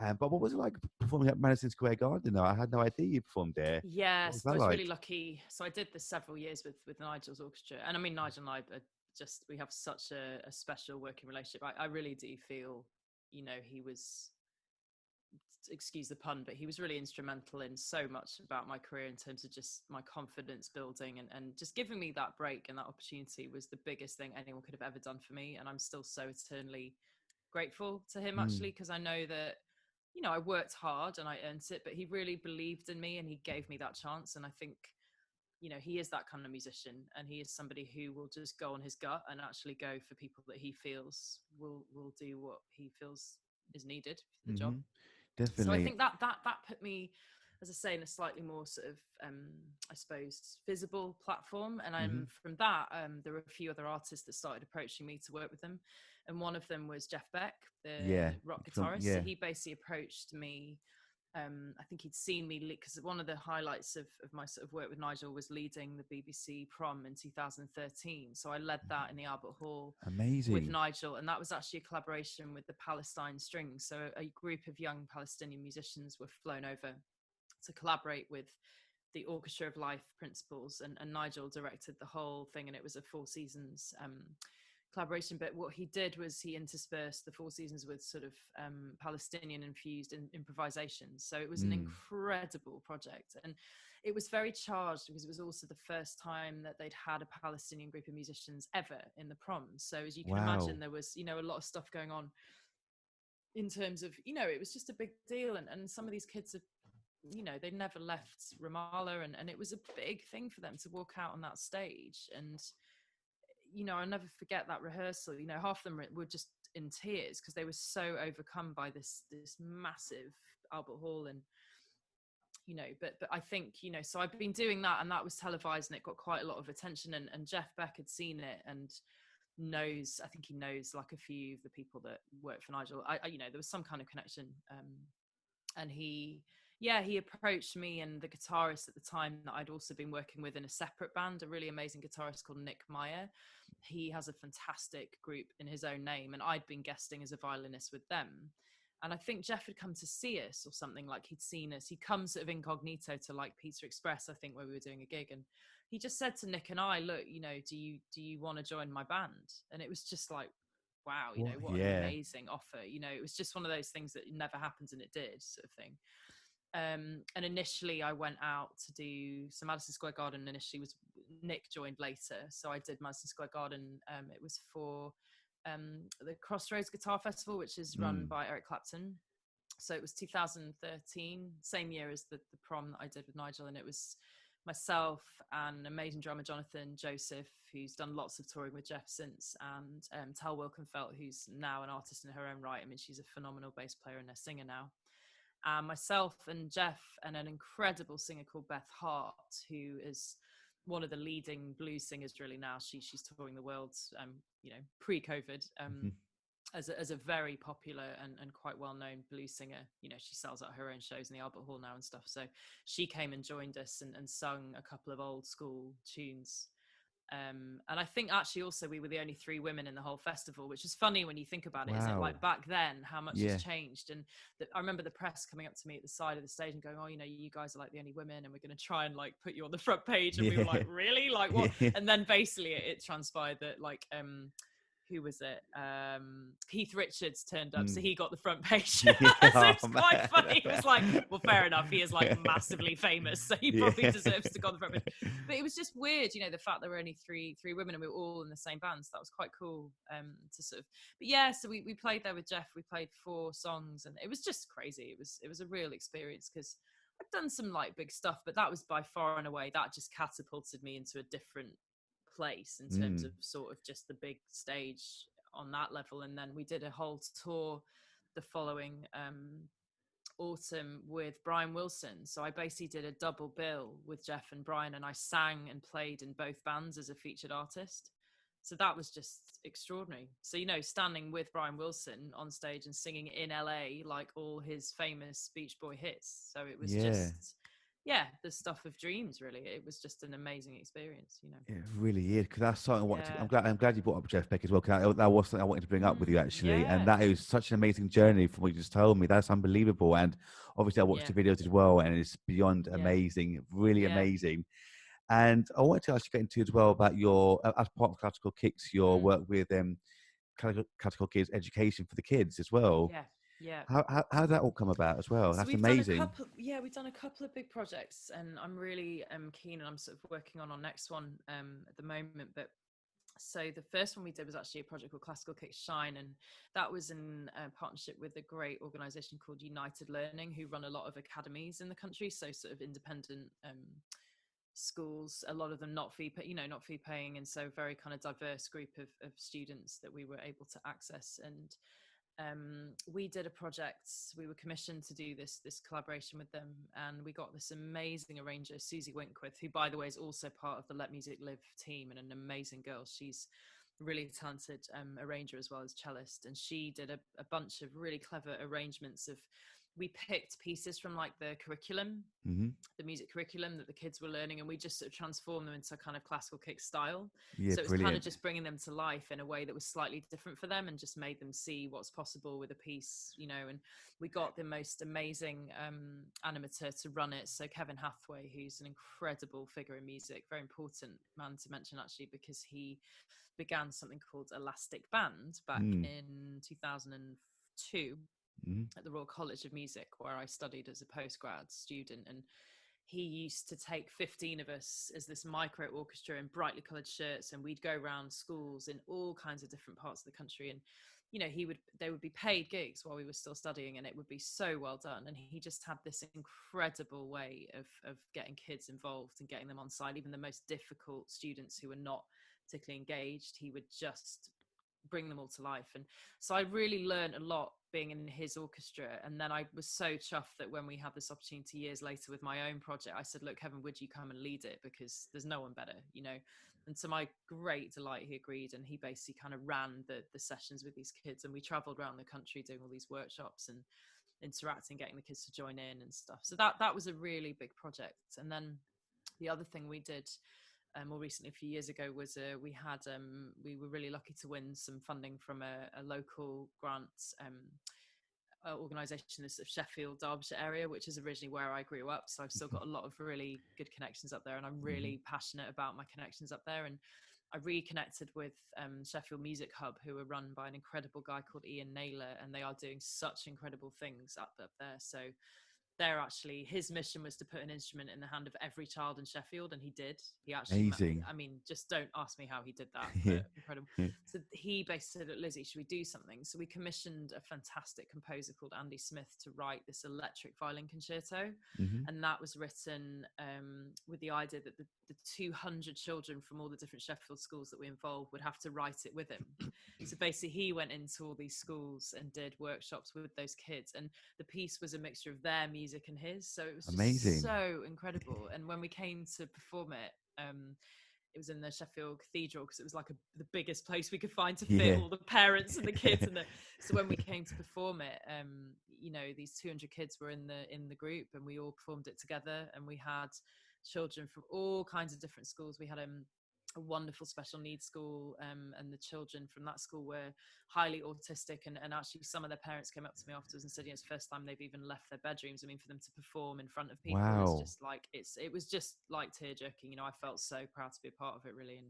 But what was it like performing at Madison Square Garden? I had no idea you performed there. Yes, I was really lucky. So I did this several years with Nigel's orchestra. And I mean, Nigel and I are just, we have such a special working relationship. I really do feel, you know, he was, excuse the pun, but he was really instrumental in so much about my career in terms of just my confidence building, and just giving me that break and that opportunity was the biggest thing anyone could have ever done for me. And I'm still so eternally grateful to him, actually, because I know that, you know, I worked hard and I earned it, but he really believed in me and he gave me that chance. And I think, you know, he is that kind of musician, and he is somebody who will just go on his gut and actually go for people that he feels will do what he feels is needed for the job. Definitely. So I think that put me, as I say, in a slightly more sort of, I suppose, visible platform. And from that, there were a few other artists that started approaching me to work with them. And one of them was Jeff Beck, the rock guitarist. So he basically approached me I think he'd seen me, because one of the highlights of my sort of work with Nigel was leading the BBC prom in 2013. So I led that in the Albert Hall. Amazing. With Nigel, and that was actually a collaboration with the Palestine Strings. So a group of young Palestinian musicians were flown over to collaborate with the Orchestra of Life principals, and Nigel directed the whole thing, and it was a 4 seasons collaboration. But what he did was he interspersed the 4 seasons with sort of Palestinian infused improvisations. So it was an incredible project, and it was very charged because it was also the first time that they'd had a Palestinian group of musicians ever in the prom. So as you can imagine, there was, you know, a lot of stuff going on in terms of, you know, it was just a big deal. And some of these kids have, you know, they'd never left Ramallah, and it was a big thing for them to walk out on that stage. And, you know, I'll never forget that rehearsal. You know, half of them were just in tears because they were so overcome by this massive Albert Hall. And, you know, but I think, you know, so I've been doing that, and that was televised, and it got quite a lot of attention, and Jeff Beck had seen it and knows, I think he knows like a few of the people that work for Nigel. I you know, there was some kind of connection, and he approached me and the guitarist at the time that I'd also been working with in a separate band, a really amazing guitarist called Nick Meyer. He has a fantastic group in his own name, and I'd been guesting as a violinist with them. And I think Jeff had come to see us or something, like he'd seen us. He comes sort of incognito to like Pizza Express, I think, where we were doing a gig. And he just said to Nick and I, look, you know, do you want to join my band? And it was just like, wow, you know, what an amazing offer. You know, it was just one of those things that never happens, and it did, sort of thing. And initially I went out to do some Madison Square Garden. Initially was Nick joined later. So I did Madison Square Garden. It was for the Crossroads Guitar Festival, which is run by Eric Clapton. So it was 2013, same year as the prom that I did with Nigel. And it was myself and amazing drummer Jonathan Joseph, who's done lots of touring with Jeff since, and Tal Wilkenfeld, who's now an artist in her own right. I mean, she's a phenomenal bass player and a singer now. Myself and Jeff and an incredible singer called Beth Hart, who is one of the leading blues singers really now. She's touring the world, you know, pre-COVID, as a very popular and quite well-known blues singer. You know, she sells out her own shows in the Albert Hall now and stuff. So she came and joined us and sung a couple of old school tunes. And I think actually also we were the only 3 women in the whole festival, which is funny when you think about it, isn't it? Like back then, how much has changed. And I remember the press coming up to me at the side of the stage and going, oh, you know, you guys are like the only women and we're going to try and like put you on the front page. And we were like, really? Like what? And then basically it transpired that like, who was it? Keith Richards turned up, so he got the front page. So it's quite funny. It was like, well, fair enough. He is like massively famous, so he probably deserves to go on the front page. But it was just weird, you know, the fact there were only three women and we were all in the same band. So that was quite cool to sort of. But yeah, so we played there with Jeff. We played 4 songs, and it was just crazy. It was a real experience because I've done some like big stuff, but that was by far and away that just catapulted me into a different place in terms of sort of just the big stage on that level. And then we did a whole tour the following autumn with Brian Wilson. So I basically did a double bill with Jeff and Brian, and I sang and played in both bands as a featured artist. So that was just extraordinary. So, you know, standing with Brian Wilson on stage and singing in LA like all his famous Beach Boy hits. So it was just the stuff of dreams, really. It was just an amazing experience, you know. It really is, because that's something I wanted to, I'm glad you brought up Jeff Beck as well, because that was something I wanted to bring up with you, actually. And that is such an amazing journey from what you just told me. That's unbelievable. And obviously I watched the videos as well, and it's beyond amazing, really amazing. And I wanted to actually get into as well about your, as part of Classical Kicks, your work with Classical Kids Education for the kids as well. Yeah. How did that all come about as well? That's amazing. We've done a couple of big projects, and I'm really keen, and I'm sort of working on our next one at the moment. But so the first one we did was actually a project called Classical Kick Shine, and that was in partnership with a great organisation called United Learning, who run a lot of academies in the country, so sort of independent schools, a lot of them not fee paying, and so very kind of diverse group of students that we were able to access. And we did a project, we were commissioned to do this collaboration with them, and we got this amazing arranger, Susie Winkworth, who by the way is also part of the Let Music Live team, and an amazing girl. She's a really talented arranger as well as cellist, and she did a bunch of really clever arrangements of we picked pieces from like the curriculum, the music curriculum that the kids were learning, and we just sort of transformed them into kind of classical kick style. Yeah, So it was brilliant. kind of just bringing them to life in a way that was slightly different for them, and just made them see what's possible with a piece, you know. And we got the most amazing animator to run it. So Kevin Hathaway, who's an incredible figure in music, very important man to mention actually, because he began something called Elastic Band back in 2002 at the Royal College of Music, where I studied as a postgrad student. And he used to take 15 of us as this micro orchestra in brightly coloured shirts, and we'd go around schools in all kinds of different parts of the country. And you know, they would be paid gigs while we were still studying, and it would be so well done. And he just had this incredible way of getting kids involved and getting them on side, even the most difficult students who were not particularly engaged. He would just bring them all to life. And so I really learned a lot being in his orchestra. And then I was so chuffed that when we had this opportunity years later with my own project, I said, look, Kevin, would you come and lead it, because there's no one better, you know. And to my great delight, he agreed, and he basically kind of ran the sessions with these kids, and we traveled around the country doing all these workshops and interacting, getting the kids to join in and stuff. So that was a really big project. And then the other thing we did more recently, a few years ago, was we were really lucky to win some funding from a local grant organisation in the sort of Sheffield, Derbyshire area, which is originally where I grew up. So I've still got a lot of really good connections up there, and I'm really passionate about my connections up there. And I reconnected with Sheffield Music Hub, who are run by an incredible guy called Ian Naylor, and they are doing such incredible things up there. So they're actually, his mission was to put an instrument in the hand of every child in Sheffield, and he did. He actually, amazing. I mean, just don't ask me how he did that. Yeah. Incredible. So he basically said, Lizzie, should we do something? So we commissioned a fantastic composer called Andy Smith to write this electric violin concerto, and that was written with the idea that the 200 children from all the different Sheffield schools that we involved would have to write it with him. So basically he went into all these schools and did workshops with those kids, and the piece was a mixture of their music and his. So it was just amazing, so incredible. And when we came to perform it, it was in the Sheffield Cathedral, because it was like the biggest place we could find to fit all the parents and the kids. So when we came to perform it, you know, these 200 kids were in the group, and we all performed it together. And we had children from all kinds of different schools. We had a wonderful special needs school, and the children from that school were highly autistic, and actually some of their parents came up to me afterwards and said, you know, it's the first time they've even left their bedrooms. I mean, for them to perform in front of people, wow, is just like, it was just like tear-jerking. You know, I felt so proud to be a part of it, really.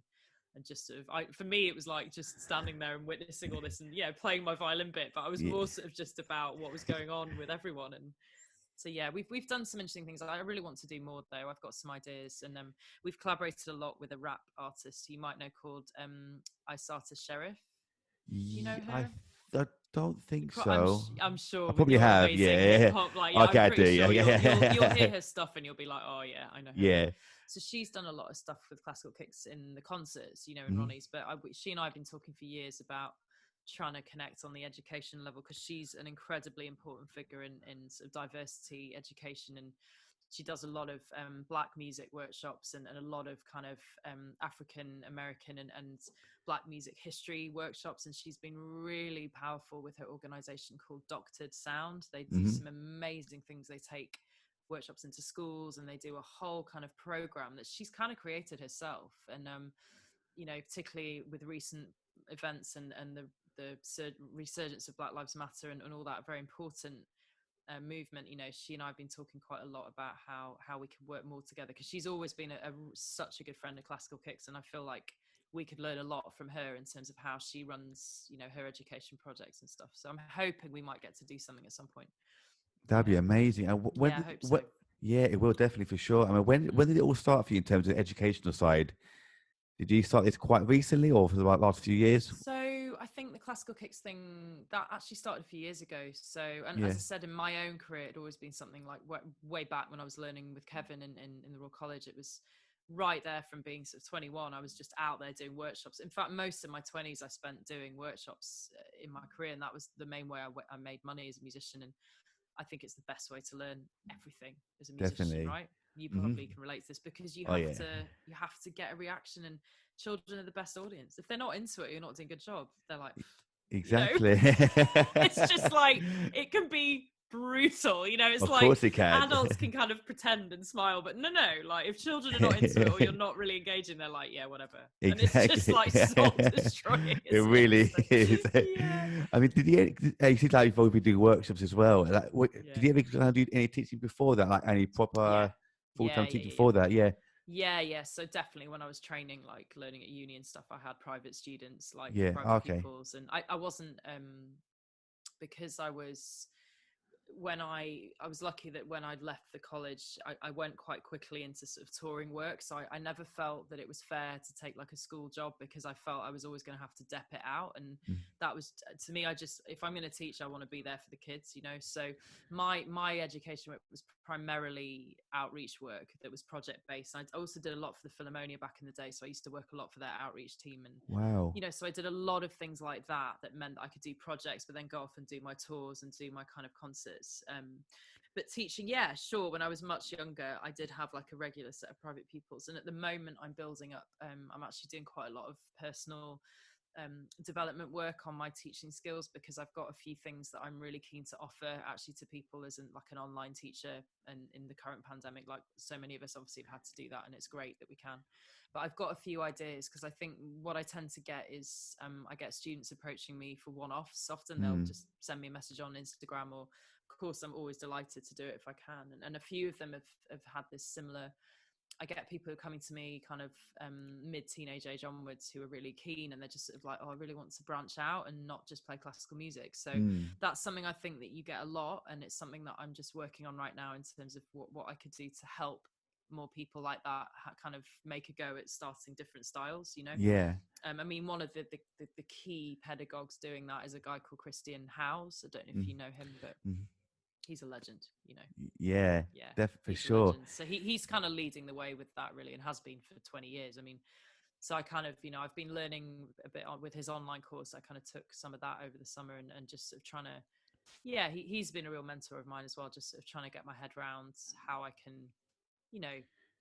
And just sort of, for me, it was like just standing there and witnessing all this, and playing my violin bit, but I was more sort of just about what was going on with everyone. And so we've done some interesting things. I really want to do more though. I've got some ideas, and we've collaborated a lot with a rap artist you might know called Isata Sheriff. You know her? I don't think so. I'm sure. I probably have. Hip-hop, okay, I do. Sure you'll hear her stuff, and you'll be like, oh yeah, I know her. Yeah. So she's done a lot of stuff with classical kicks in the concerts, you know, in Ronnie's. But she and I have been talking for years about trying to connect on the education level, because she's an incredibly important figure in sort of diversity education, and she does a lot of Black music workshops and a lot of kind of African American and Black music history workshops. And she's been really powerful with her organization called Doctored Sound. They do some amazing things. They take workshops into schools, and they do a whole kind of program that she's kind of created herself. And you know, particularly with recent events and the resurgence of Black Lives Matter and all that very important movement, you know, she and I have been talking quite a lot about how we can work more together, because she's always been such a good friend of classical kicks, and I feel like we could learn a lot from her in terms of how she runs, you know, her education projects and stuff. So I'm hoping we might get to do something at some point. That'd be amazing. And I hope so. Yeah, it will, definitely, for sure. I mean, when did it all start for you in terms of the educational side? Did you start this quite recently, or for the last few years? So I think the classical kicks thing, that actually started a few years ago. So, and as I said, in my own career, it always been something like way back when I was learning with Kevin in the Royal College. It was right there from being sort of 21. I was just out there doing workshops. In fact, most of my 20s I spent doing workshops in my career, and that was the main way I made money as a musician. And I think it's the best way to learn everything as a musician, definitely. Right? You probably can relate to this, because you have to get a reaction, and children are the best audience. If they're not into it, you're not doing a good job. They're like, exactly. You know? It's just like, it can be brutal. You know, it's Of like course he can. adults can kind of pretend and smile, but no, like if children are not into it or you're not really engaging, they're like, yeah, whatever. And it's just Exactly. like soul destroying, It isn't really it? So, is. yeah. I mean, you seem like you've always been doing workshops as well. Like, Yeah. did you ever kind of do any teaching before that? Like any Yeah. proper full-time teaching before that? Yeah. Yeah. So definitely when I was training, like learning at uni and stuff, I had private students, like Yeah. private Okay. pupils. And I wasn't, because I was, when I was lucky that when I'd left the college, I went quite quickly into sort of touring work. So I never felt that it was fair to take like a school job, because I felt I was always going to have to dep it out. And that was, to me, if I'm going to teach, I want to be there for the kids, you know? So my education was primarily outreach work that was project based. I also did a lot for the Philharmonia back in the day. So I used to work a lot for their outreach team. And, wow. you know, so I did a lot of things like that meant that I could do projects, but then go off and do my tours and do my kind of concerts. But teaching, yeah, sure. When I was much younger, I did have like a regular set of private pupils. And at the moment I'm building up, I'm actually doing quite a lot of personal development work on my teaching skills, because I've got a few things that I'm really keen to offer actually to people as like an online teacher. And in the current pandemic, like so many of us obviously have had to do that, and it's great that we can. But I've got a few ideas, because I think what I tend to get is I get students approaching me for one-offs. Often they'll just send me a message on Instagram, or of course I'm always delighted to do it if I can. And a few of them have had this similar. I get people who are coming to me kind of mid-teenage age onwards, who are really keen, and they're just sort of like, oh, I really want to branch out and not just play classical music. So that's something I think that you get a lot, and it's something that I'm just working on right now in terms of what I could do to help more people like that kind of make a go at starting different styles, you know? Yeah. I mean, one of the key pedagogues doing that is a guy called Christian Howes. I don't know if you know him, but he's a legend, you know? Yeah, definitely, for sure. So he's kind of leading the way with that, really, and has been for 20 years. I mean, so I kind of, you know, I've been learning a bit with his online course. I kind of took some of that over the summer and just sort of trying to, yeah, he's been a real mentor of mine as well, just sort of trying to get my head around how I can, you know,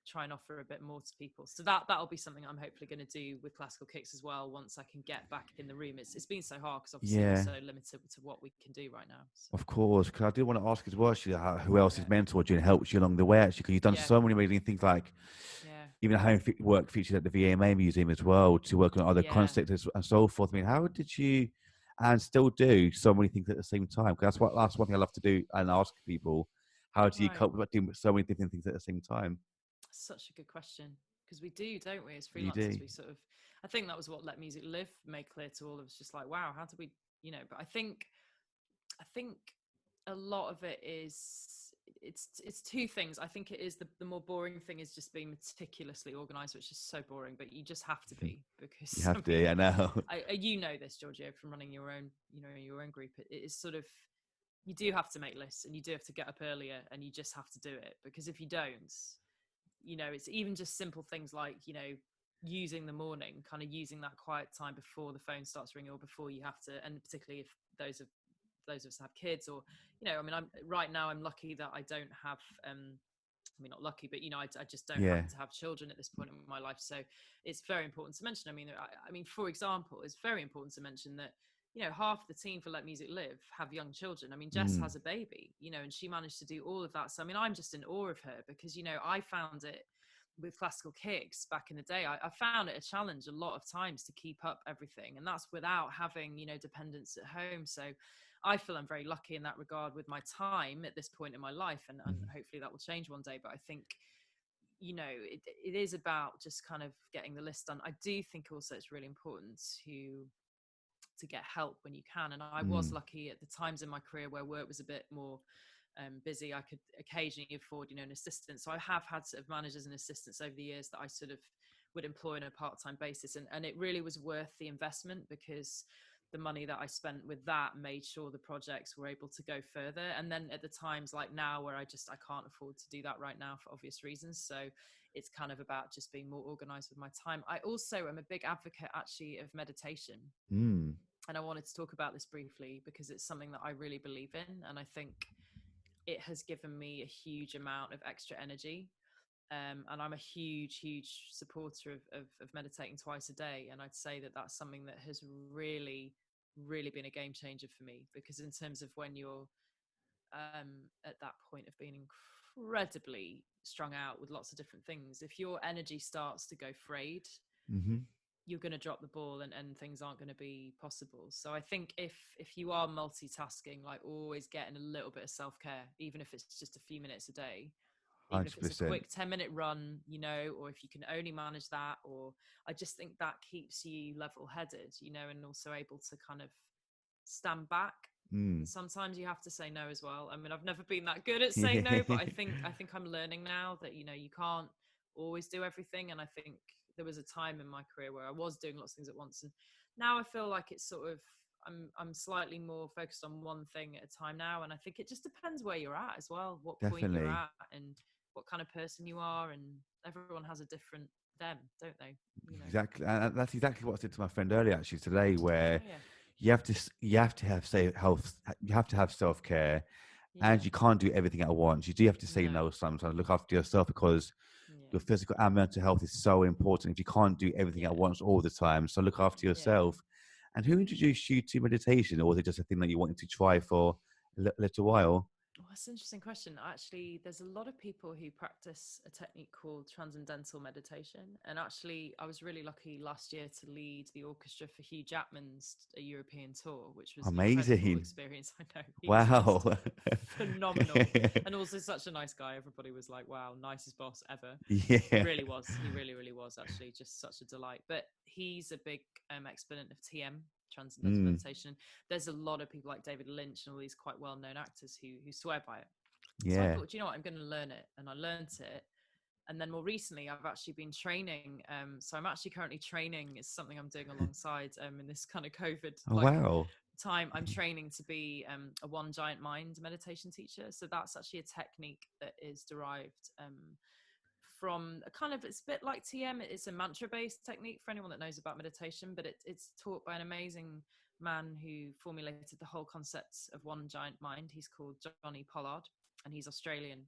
try and offer a bit more to people. So that'll be something I'm hopefully going to do with classical kicks as well, once I can get back in the room. It's been so hard, because obviously we're so limited to what we can do right now. So. Of course, because I did want to ask as well, actually, who else has mentored you and helped you along the way, actually, because you've done so many amazing things, like even having work featured at the VMA Museum as well, to work on other concerts and so forth. I mean, how did you, and still do, so many things at the same time? Because that's one thing I love to do and ask people. How do you cope with doing so many different things at the same time? Such a good question, because we do, don't we, as You freelancers? do. We sort of, I think that was what Let Music Live made clear to all of us, just like, wow, how do we, you know? But I think a lot of it is, it's two things. I think it is the more boring thing is just being meticulously organized, which is so boring, but you just have to be, because You have to. I know. you know this, Georgio, from running your own, you know, your own group. It is sort of, you do have to make lists, and you do have to get up earlier, and you just have to do it, because if you don't, you know, it's even just simple things like, you know, using the morning, kind of using that quiet time before the phone starts ringing, or before you have to, and particularly if those of us have kids, or, you know, I mean, I'm lucky that I don't have, I mean, not lucky, but, you know, I just don't have to have children at this point in my life. So it's very important to mention. I mean, for example, it's very important to mention that, you know, half the team for Let Music Live have young children. I mean, Jess has a baby, you know, and she managed to do all of that. So, I mean, I'm just in awe of her, because, you know, I found it with classical kicks back in the day. I found it a challenge a lot of times to keep up everything. And that's without having, you know, dependents at home. So I feel I'm very lucky in that regard with my time at this point in my life. And hopefully that will change one day. But I think, you know, it is about just kind of getting the list done. I do think also it's really important to get help when you can. And I was lucky at the times in my career where work was a bit more busy. I could occasionally afford, you know, an assistant. So I have had sort of managers and assistants over the years that I sort of would employ on a part-time basis. And it really was worth the investment, because the money that I spent with that made sure the projects were able to go further. And then at the times like now where I can't afford to do that right now for obvious reasons. So it's kind of about just being more organized with my time. I also am a big advocate actually of meditation. And I wanted to talk about this briefly, because it's something that I really believe in. And I think it has given me a huge amount of extra energy. And I'm a huge supporter of meditating twice a day. And I'd say that that's something that has really been a game changer for me, because in terms of when you're at that point of being incredibly strung out with lots of different things. If your energy starts to go frayed, you're going to drop the ball, and things aren't going to be possible. So I think if you are multitasking, like always getting a little bit of self-care, even if it's just a few minutes a day, even if it's a 100%. quick 10-minute run, you know, or if you can only manage that, or I just think that keeps you level-headed, you know, and also able to kind of stand back. Sometimes you have to say no as well. I mean, I've never been that good at saying no, but I think I'm learning now that, you know, you can't always do everything. And I think there was a time in my career where I was doing lots of things at once, and now I feel like it's sort of I'm slightly more focused on one thing at a time now. And I think it just depends where you're at as well, what point you're at, and what kind of person you are. And everyone has a different them, don't they? You know? Exactly, and that's exactly what I said to my friend earlier actually today, where you have to have health, you have to have self-care, and you can't do everything at once. You do have to say no sometimes, look after yourself, because your physical and mental health is so important if you can't do everything at once all the time. So look after yourself. And who introduced you to meditation, or was it just a thing that you wanted to try for a little while? Well, that's an interesting question. Actually, there's a lot of people who practice a technique called transcendental meditation. And actually, I was really lucky last year to lead the orchestra for Hugh Jackman's European tour, which was amazing. An incredible experience. I know. He wow. was phenomenal. And also such a nice guy. Everybody was like, wow, nicest boss ever. Yeah. He really was. He really, really was actually just such a delight. But he's a big exponent of TM, transcendental meditation. There's a lot of people like David Lynch and all these quite well-known actors who swear by it. So I thought, do you know what, I'm going to learn it. And I learned it. And then more recently, I've actually been training. So I'm actually currently training. It's something I'm doing alongside in this kind of COVID time. I'm training to be a One Giant Mind meditation teacher. So that's actually a technique that is derived from a kind of, it's a bit like TM. It's a mantra-based technique for anyone that knows about meditation, but it's taught by an amazing man who formulated the whole concept of One Giant Mind. He's called Johnny Pollard, and he's Australian.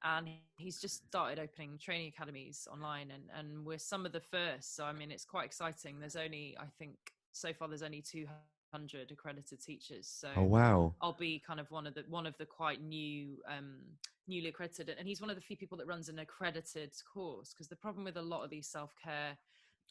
And he's just started opening training academies online, and we're some of the first. So, I mean, it's quite exciting. There's only, I think, so far there's only 200 accredited teachers. So I'll be kind of one of the quite newly accredited, and he's one of the few people that runs an accredited course, because the problem with a lot of these self-care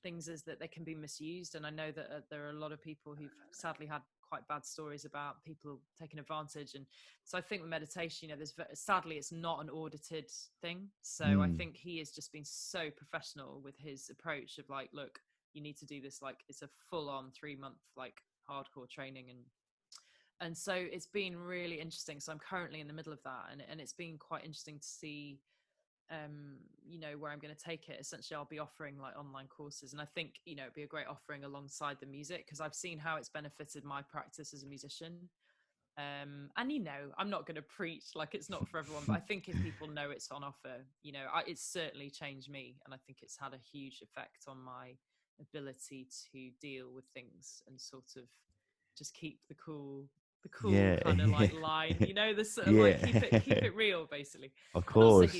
things is that they can be misused. And I know that there are a lot of people who've sadly had quite bad stories about people taking advantage. And so I think with meditation, you know, sadly it's not an audited thing. So I think he has just been so professional with his approach of like, look, you need to do this, like it's a full-on 3-month like hardcore training. And so it's been really interesting. So I'm currently in the middle of that, and it's been quite interesting to see you know, where I'm going to take it. Essentially, I'll be offering like online courses, and I think, you know, it'd be a great offering alongside the music, because I've seen how it's benefited my practice as a musician. And, you know, I'm not going to preach like it's not for everyone, but I think if people know it's on offer, you know, it's certainly changed me, and I think it's had a huge effect on my ability to deal with things and sort of just keep the cool kind of like line, you know, the sort of like keep it real, basically. Of course.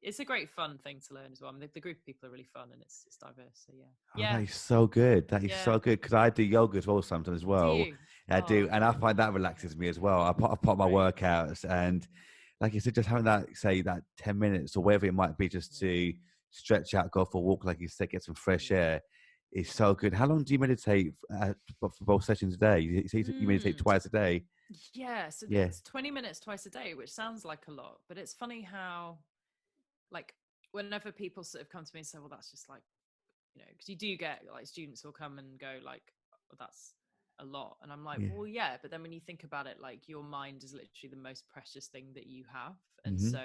It's a great fun thing to learn as well. I mean, the group of people are really fun, and it's diverse. So that is so good. That is so good, because I do yoga as well sometimes as well. Do you? I do, and I find that relaxes me as well. I part of my workouts, and like you said, just having that 10 minutes or whatever it might be, just to stretch out, go for a walk, like you said, get some fresh air. It's so good. How long do you meditate for both sessions a day? You meditate twice a day? Yeah, so it's 20 minutes twice a day, which sounds like a lot, but it's funny how, like, whenever people sort of come to me and say, well, that's just like, you know, because you do get like students will come and go like, well, that's a lot. And I'm like, well, yeah, but then when you think about it, like your mind is literally the most precious thing that you have. And so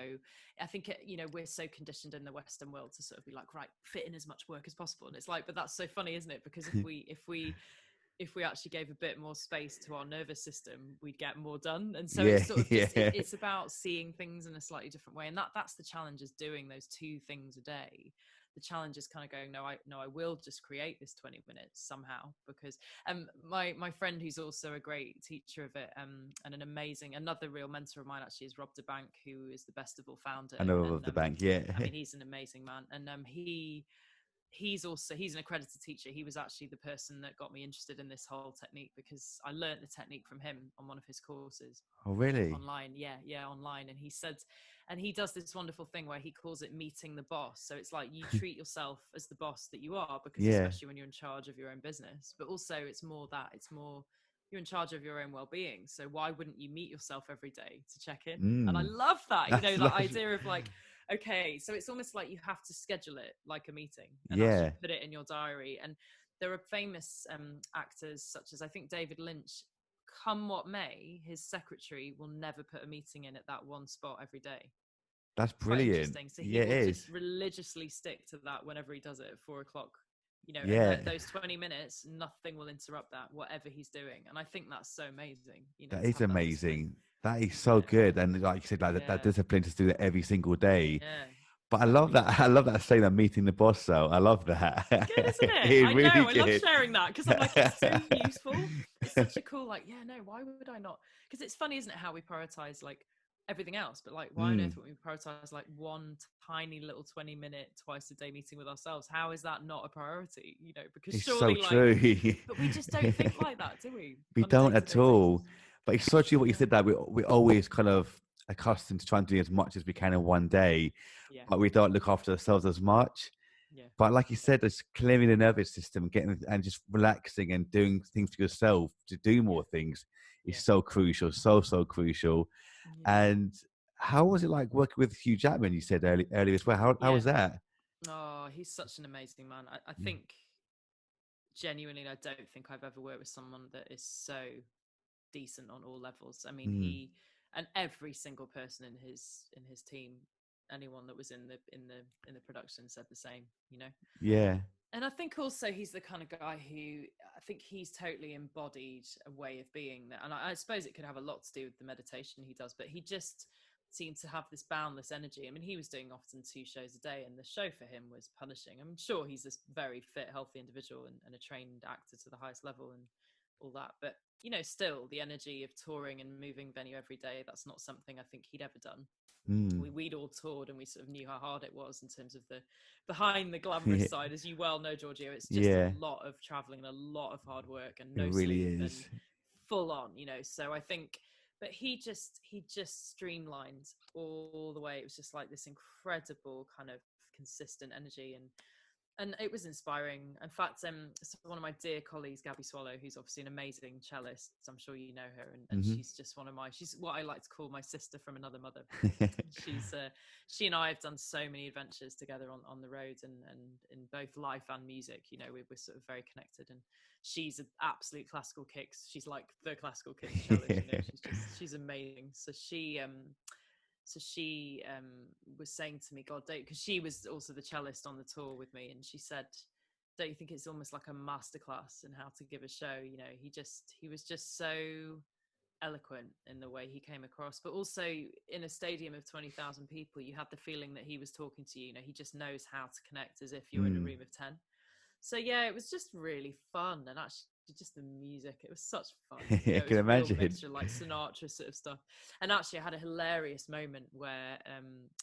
I think, you know, we're so conditioned in the Western world to sort of be like, right, fit in as much work as possible. And it's like, but that's so funny, isn't it? Because if we actually gave a bit more space to our nervous system, we'd get more done. And so it's sort of just, it's about seeing things in a slightly different way. And that's the challenge, is doing those 2 things a day. The challenge is kind of going, no, I will just create this 20 minutes somehow, because my friend, who's also a great teacher of it, and another real mentor of mine actually, is Rob DeBank, who is the Best of All founder. I know Rob DeBank, yeah. I mean, he's an amazing man. And he's an accredited teacher. He was actually the person that got me interested in this whole technique, because I learned the technique from him on one of his courses. Oh, really? Online. Yeah, online. And he said, and he does this wonderful thing where he calls it meeting the boss. So it's like you treat yourself as the boss that you are, because especially when you're in charge of your own business, but also it's more you're in charge of your own well-being. So why wouldn't you meet yourself every day to check in? And I love that, that idea of like, okay, so it's almost like you have to schedule it like a meeting and actually put it in your diary. And there are famous actors such as, I think, David Lynch. Come what may, his secretary will never put a meeting in at that one spot every day. That's brilliant. So he will just religiously stick to that whenever he does it at 4:00. And those 20 minutes, nothing will interrupt that, whatever he's doing. And I think that's so amazing. That is amazing. That is so good. And like you said, like that discipline to do that every single day. Yeah. But I love that. I love that saying that, meeting the boss. So I love that. It's good, isn't it? I know. I love sharing that, because I'm like, it's so useful. It's such a cool, like, why would I not? Because it's funny, isn't it, how we prioritize like everything else, but like, why on earth would we prioritize like one tiny little 20-minute twice a day meeting with ourselves? How is that not a priority? Because it's surely, so true. But we just don't think like that, do we? We don't at all. But it's so true what you said, that we're always kind of accustomed to trying to do as much as we can in one day, but we don't look after ourselves as much. But like you said, it's clearing the nervous system, and just relaxing and doing things for yourself to do more things is so crucial, so crucial. And how was it like working with Hugh Jackman? You said earlier as well. How was that? Oh, he's such an amazing man. I think genuinely, I don't think I've ever worked with someone that is so decent on all levels. I mean, he and every single person in his team, anyone that was in the production, said the same. And I think also he's the kind of guy who, I think he's totally embodied a way of being that. And I suppose it could have a lot to do with the meditation he does, but he just seemed to have this boundless energy. I mean, he was doing often 2 shows a day, and the show for him was punishing. I'm sure he's this very fit, healthy individual and a trained actor to the highest level and all that. But, still the energy of touring and moving venue every day, that's not something I think he'd ever done. We'd all toured, and we sort of knew how hard it was in terms of the behind the glamorous side, as you well know, Georgio. It's just a lot of traveling and a lot of hard work, and no sleep, and full on, So I think, but he just streamlined all the way. It was just like this incredible kind of consistent energy, and it was inspiring. In fact, so one of my dear colleagues, Gabby Swallow, who's obviously an amazing cellist, I'm sure you know her, and she's just she's what I like to call my sister from another mother. She and I have done so many adventures together on the road, and in both life and music. We're sort of very connected, and she's an absolute classical kicks. She's like the classical kicks cellist. She's amazing. So she was saying to me, God, because she was also the cellist on the tour with me, and she said, don't you think it's almost like a masterclass in how to give a show? He was just so eloquent in the way he came across, but also in a stadium of 20,000 people, you had the feeling that he was talking to you. He just knows how to connect as if you're in a room of 10. So it was just really fun, and actually just the music, it was such fun. I can imagine, mixture, like Sinatra sort of stuff. And actually I had a hilarious moment where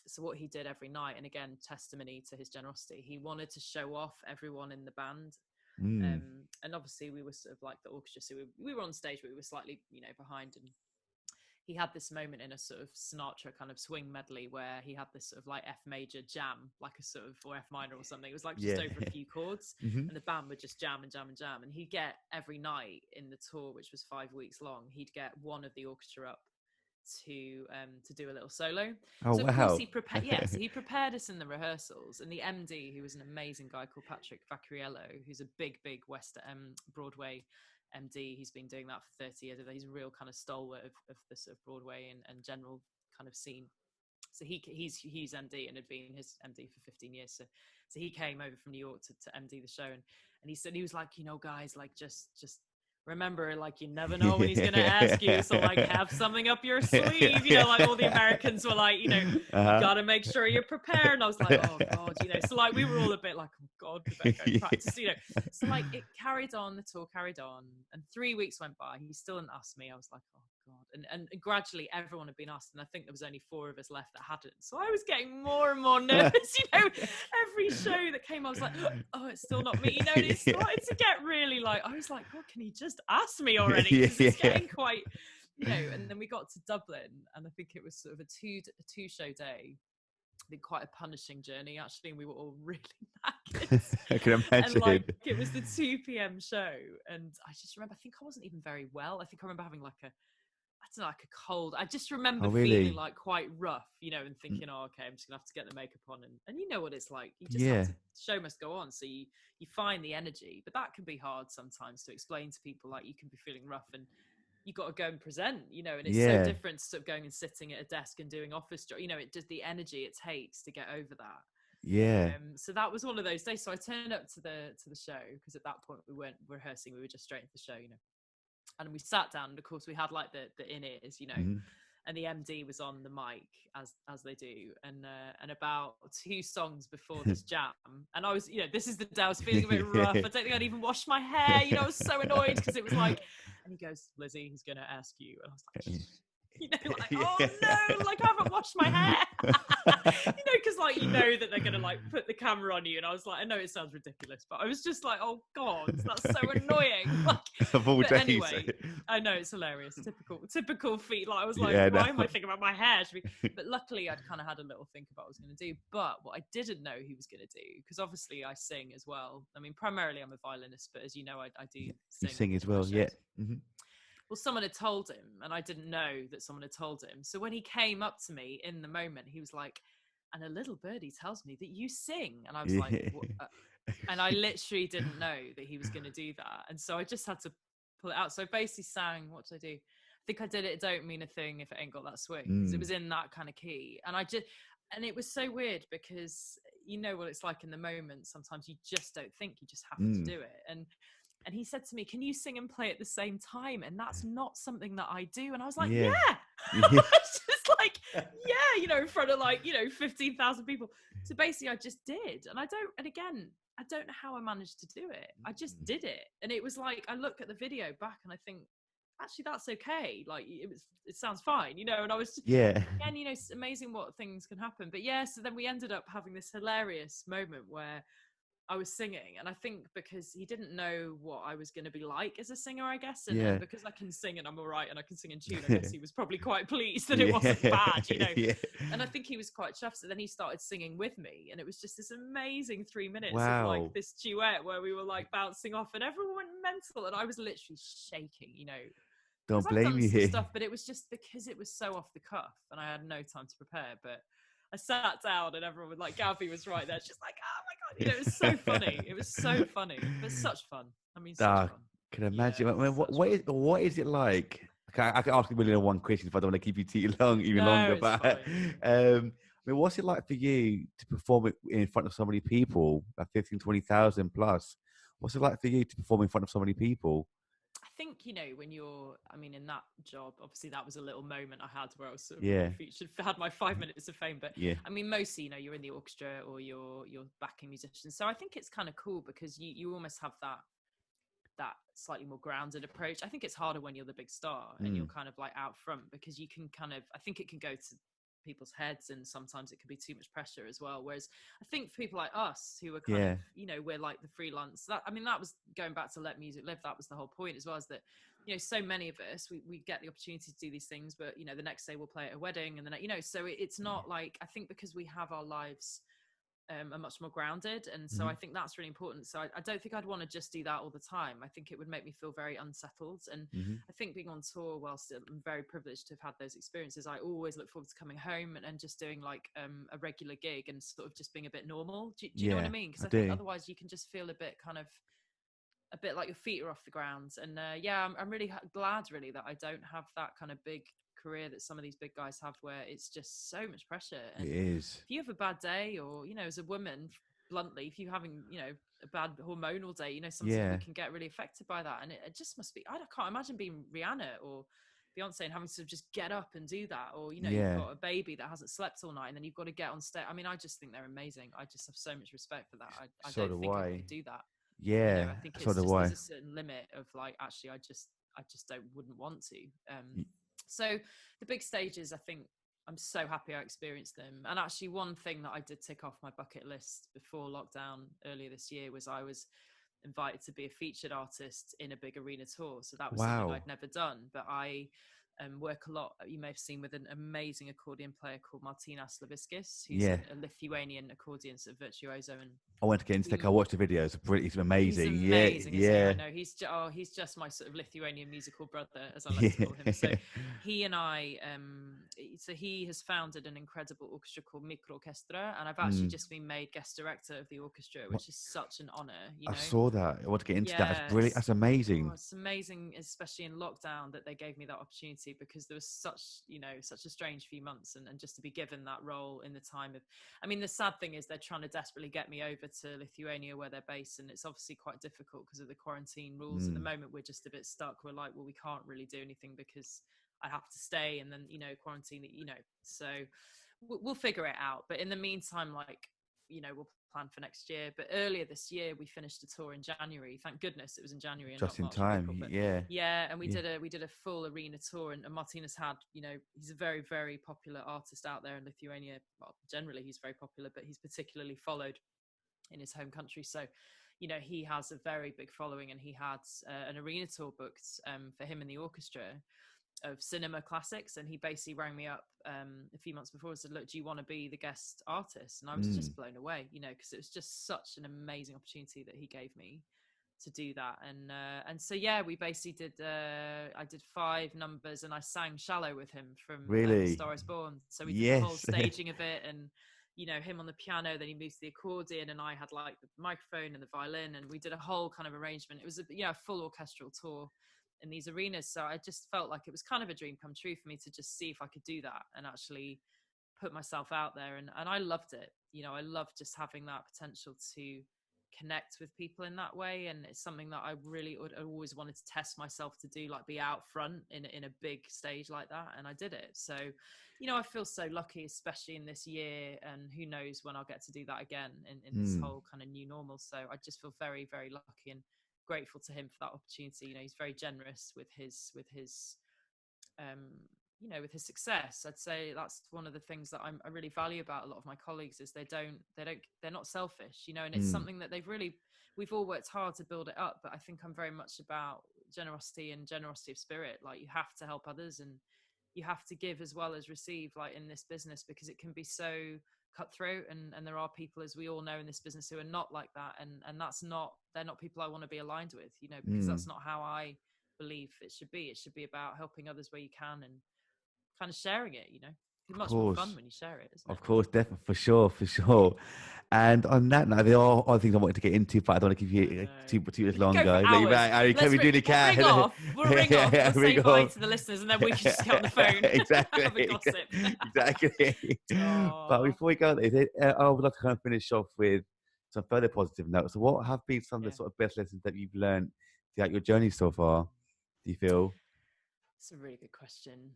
so what he did every night, and again, testimony to his generosity, he wanted to show off everyone in the band. And obviously we were sort of like the orchestra, so we were on stage, but we were slightly behind, and he had this moment in a sort of Sinatra kind of swing medley where he had this sort of like F major jam, like a sort of, or F minor or something. It was like just over a few chords, and the band would just jam and jam and jam. And he'd get every night in the tour, which was 5 weeks long, he'd get one of the orchestra up to do a little solo. Oh, so wow. Of course he prepared, so he prepared us in the rehearsals, and the MD, who was an amazing guy called Patrick Vacariello, who's a big West Broadway MD. He's been doing that for 30 years. He's a real kind of stalwart of the sort of Broadway and general kind of scene. So he's MD and had been his MD for 15 years. So he came over from New York to MD the show, and he said, he was like, guys, like just remember, like, you never know when he's going to ask you, so like have something up your sleeve, like all the Americans were like, gotta make sure you're prepared. And I was like, oh God, so like we were all a bit like, oh God, we better go practice, so like it carried on, the tour carried on, and 3 weeks went by, he still didn't ask me. I was like, oh God. And gradually everyone had been asked, and I think there was only 4 of us left that hadn't. So I was getting more and more nervous, every every show that came, I was like, oh, it's still not me, you know. And it started to get really like, I was like, oh, can he just ask me already? Because it's getting quite, you know. And then we got to Dublin, and I think it was sort of a two show day. I think quite a punishing journey actually, and we were all really knackered. I can imagine. And like it was the 2 p.m. show, and I just remember, I think I wasn't even very well. I think I remember having like like a cold. I just remember feeling like quite rough, you know, and thinking, oh, okay, I'm just gonna have to get the makeup on, and you know what it's like. You just have to, show must go on, so you find the energy, but that can be hard sometimes to explain to people. Like you can be feeling rough, and you got to go and present, you know, and it's so different to sort of going and sitting at a desk and doing office job, you know. It just the energy it takes to get over that. So that was one of those days. So I turned up to the show, because at that point we weren't rehearsing, we were just straight into the show, you know. And we sat down, and of course we had like the in-ears, you know, and the MD was on the mic as they do, and about 2 songs before this jam, and I was, you know, this is the day I was feeling a bit rough. I don't think I'd even washed my hair, you know. I was so annoyed because it was like, and he goes, Lizzie, he's gonna ask you, and I was like, you know, like, oh no, like I haven't washed my hair. You know, because like, you know that they're gonna like put the camera on you, and I was like, I know it sounds ridiculous, but I was just like, oh god, that's so annoying. Like, but anyway, I know it's hilarious. Typical feet. Like I was like, why am I thinking about my hair? But luckily I'd kind of had a little think about what I was going to do. But what I didn't know he was going to do, because obviously I sing as well. I mean, primarily I'm a violinist, but as you know, I do sing as well. Yeah. Well, someone had told him, and I didn't know that someone had told him. So when he came up to me in the moment, he was like, and a little birdie tells me that you sing. And I was like, what? And I literally didn't know that he was going to do that. And so I just had to pull it out. So I basically sang, what did I do? I think I did It Don't Mean a Thing If It Ain't Got That Swing. Because it was in that kind of key. And it was so weird, because you know what it's like in the moment. Sometimes you just don't think, you just have to do it. And he said to me, can you sing and play at the same time? And that's not something that I do. And I was like, yeah. I was just like, yeah, you know, in front of like, you know, 15,000 people. So basically I just did. And I don't know how I managed to do it. I just did it. And it was like, I look at the video back and I think, actually, that's okay. Like it sounds fine, you know. And I was just, again, you know, it's amazing what things can happen. But so then we ended up having this hilarious moment where I was singing, and I think because he didn't know what I was going to be like as a singer, I guess, and because I can sing and I'm all right and I can sing in tune, I guess he was probably quite pleased that it wasn't bad, you know. And I think he was quite chuffed. So then he started singing with me, and it was just this amazing 3 minutes of like this duet where we were like bouncing off, and everyone went mental, and I was literally shaking, you know. Don't blame you here. Stuff, but it was just because it was so off the cuff, and I had no time to prepare. But I sat down, and everyone was like, Gabby was right there. She's like, oh my god, you know, it was so funny. It was so funny, but such fun. I mean, such fun. Can imagine. I mean, what is it like? I can ask you a million and one questions if I don't want to keep you too long, longer. But I mean, what's it like for you to perform it in front of so many people, like 15, 20,000 plus? What's it like for you to perform in front of so many people? I think, you know, when you're, I mean, in that job, obviously that was a little moment I had where I was sort of featured, had my 5 minutes of fame. But I mean, mostly, you know, you're in the orchestra or you're backing musicians. So I think it's kind of cool because you almost have that slightly more grounded approach. I think it's harder when you're the big star and you're kind of like out front, because you can kind of, I think it can go to people's heads, and sometimes it can be too much pressure as well. Whereas I think for people like us who are kind of, you know, we're like the freelance, that, I mean, that was going back to Let Music Live, that was the whole point as well, is that, you know, so many of us, we get the opportunity to do these things, but, you know, the next day we'll play at a wedding, and then, you know, so it's not like, I think because we have our lives are much more grounded, and so I think that's really important. So I don't think I'd want to just do that all the time. I think it would make me feel very unsettled, and I think being on tour, whilst I'm very privileged to have had those experiences, I always look forward to coming home and just doing like a regular gig and sort of just being a bit normal. Do you know what I mean? Because I think otherwise you can just feel a bit like your feet are off the ground. And I'm really glad really that I don't have that kind of big career that some of these big guys have, where it's just so much pressure. And it is. If you have a bad day, or, you know, as a woman, bluntly, if you're having, you know, a bad hormonal day, you know, sometimes we can get really affected by that. And it just must be, I can't imagine being Rihanna or Beyonce and having to just get up and do that, or, you know, you've got a baby that hasn't slept all night and then you've got to get on stage. I mean, I just think they're amazing. I just have so much respect for that. I don't think I could do that. You know, I think there's a certain limit of like, actually, I just wouldn't want to. So the big stages, I think, I'm so happy I experienced them. And actually, one thing that I did tick off my bucket list before lockdown earlier this year was I was invited to be a featured artist in a big arena tour. So that was something Wow. I'd never done. But I work a lot, you may have seen, with an amazing accordion player called Martinas Slaviskis, who's Yeah. a Lithuanian accordion virtuoso. And I went to get into tech. I watched the videos. He's amazing. he's Yeah, amazing, isn't he? yeah. I know he's just my sort of Lithuanian musical brother, as I like to Yeah. call him. So he and I, so he has founded an incredible orchestra called Hip Hop Orchestra, and I've actually just been made guest director of the orchestra, which is such an honor. I saw that. I want to get into that. That's Yeah, brilliant. That's amazing. it's amazing, especially in lockdown, that they gave me that opportunity, because there was such a strange few months, and just to be given that role in the time of, I mean, the sad thing is they're trying to desperately get me over to Lithuania, where they're based, and it's obviously quite difficult because of the quarantine rules. At the moment, we're just a bit stuck. We're like, well, we can't really do anything because I have to stay and then, quarantine, so we'll figure it out. But in the meantime, like, we'll plan for next year. But earlier this year, we finished a tour in January. Thank goodness it was in January and Just not in March, time. April. But Yeah. and we did a full arena tour, and Martinez had, he's a very, very popular artist out there in Lithuania. Well, generally he's very popular, but he's particularly followed in his home country. So, he has a very big following, and he had an arena tour booked for him and the orchestra of cinema classics. And he basically rang me up a few months before and said, look, do you want to be the guest artist? And I was just blown away, because it was just such an amazing opportunity that he gave me to do that. And so we basically did I did 5 numbers, and I sang Shallow with him from Star Is Born. So we did the whole staging of it, and him on the piano, then he moved to the accordion, and I had like the microphone and the violin, and we did a whole kind of arrangement. It was a full orchestral tour in these arenas. So I just felt like it was kind of a dream come true for me to just see if I could do that and actually put myself out there. And I loved it. I loved just having that potential to connect with people in that way. And it's something that I really always wanted to test myself to do, like be out front in a big stage like that. And I did it. So, I feel so lucky, especially in this year, and who knows when I'll get to do that again in this whole kind of new normal. So I just feel very, very lucky and grateful to him for that opportunity. He's very generous with his with his success. I'd say that's one of the things that I really value about a lot of my colleagues, is they're not selfish, and it's something that we've all worked hard to build it up. But I think I'm very much about generosity and generosity of spirit. Like, you have to help others, and you have to give as well as receive, like in this business, because it can be so cutthroat, and there are people, as we all know, in this business who are not like that, and they're not people I want to be aligned with, because that's not how I believe it should be. It should be about helping others where you can, and kind of sharing it. It's much more fun when you share it, isn't it? Of course, definitely, for sure. And on that note, there are other things I wanted to get into, but I don't want to give you too much longer. We'll ring off. We'll ring off. We'll say bye to the listeners, and then we can just get on the phone. Exactly. Have a gossip. Exactly. But before we go, I would like to kind of finish off with some further positive notes. So what have been some of the sort of best lessons that you've learned throughout your journey so far, do you feel? It's a really good question.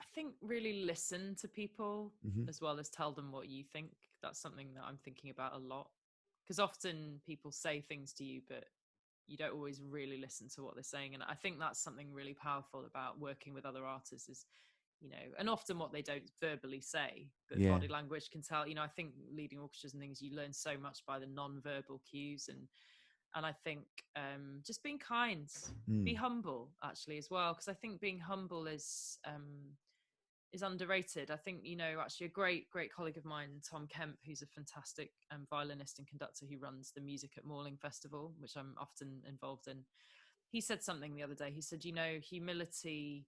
I think really listen to people as well as tell them what you think. That's something that I'm thinking about a lot, because often people say things to you, but you don't always really listen to what they're saying. And I think that's something really powerful about working with other artists is, and often what they don't verbally say, but body language can tell. I think leading orchestras and things, you learn so much by the non-verbal cues. And I think just being kind, be humble actually as well, because I think being humble is underrated. I think, actually a great colleague of mine, Tom Kemp, who's a fantastic violinist and conductor who runs the Music at Morling Festival, which I'm often involved in. He said something the other day. He said, humility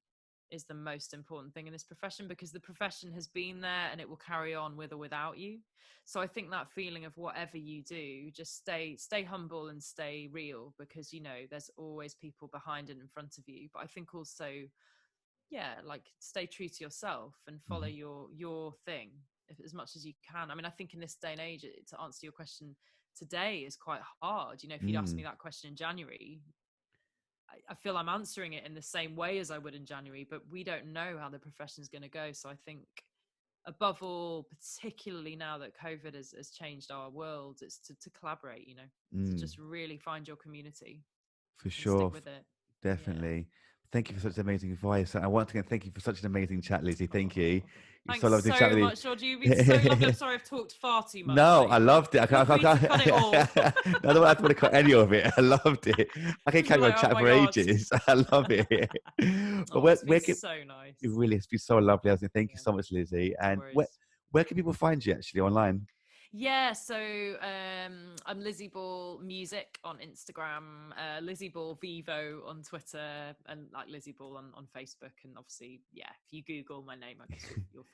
is the most important thing in this profession, because the profession has been there and it will carry on with or without you. So I think that feeling of whatever you do, just stay humble and stay real, because, there's always people behind and in front of you. But I think also, like, stay true to yourself and follow your thing as much as you can. I mean, I think in this day and age, to answer your question today is quite hard. If you'd asked me that question in January, I feel I'm answering it in the same way as I would in January, but we don't know how the profession is going to go. So I think above all, particularly now that COVID has changed our world, it's to collaborate, to just really find your community. For sure. Stick with it. Definitely. Thank you for such amazing advice. And once again, thank you for such an amazing chat, Lizzie. Thank you. You're Thanks so lovely to chat so with you. much, Georgie. You've been so lovely. I'm sorry I've talked far too much. No, mate. I loved it. I Feel free to cut it all. I don't have to cut any of it. I loved it. I can carry on chatting for ages. I love it. But It's been so nice. It really has been so lovely. I thank you so much, Lizzie. And No where can people find you actually online? Yeah, so I'm Lizzie Ball Music on Instagram, Lizzie Ball Vivo on Twitter, and like Lizzie Ball on Facebook. And obviously, yeah, if you Google my name, I guess you'll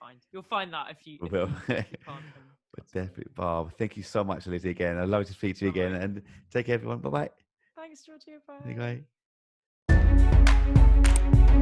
find that if you can't. But definitely, Bob. Thank you so much, Lizzie. Again, I'd love to speak to you again. And take care, everyone. Bye bye. Thanks, Georgia. Bye. Bye.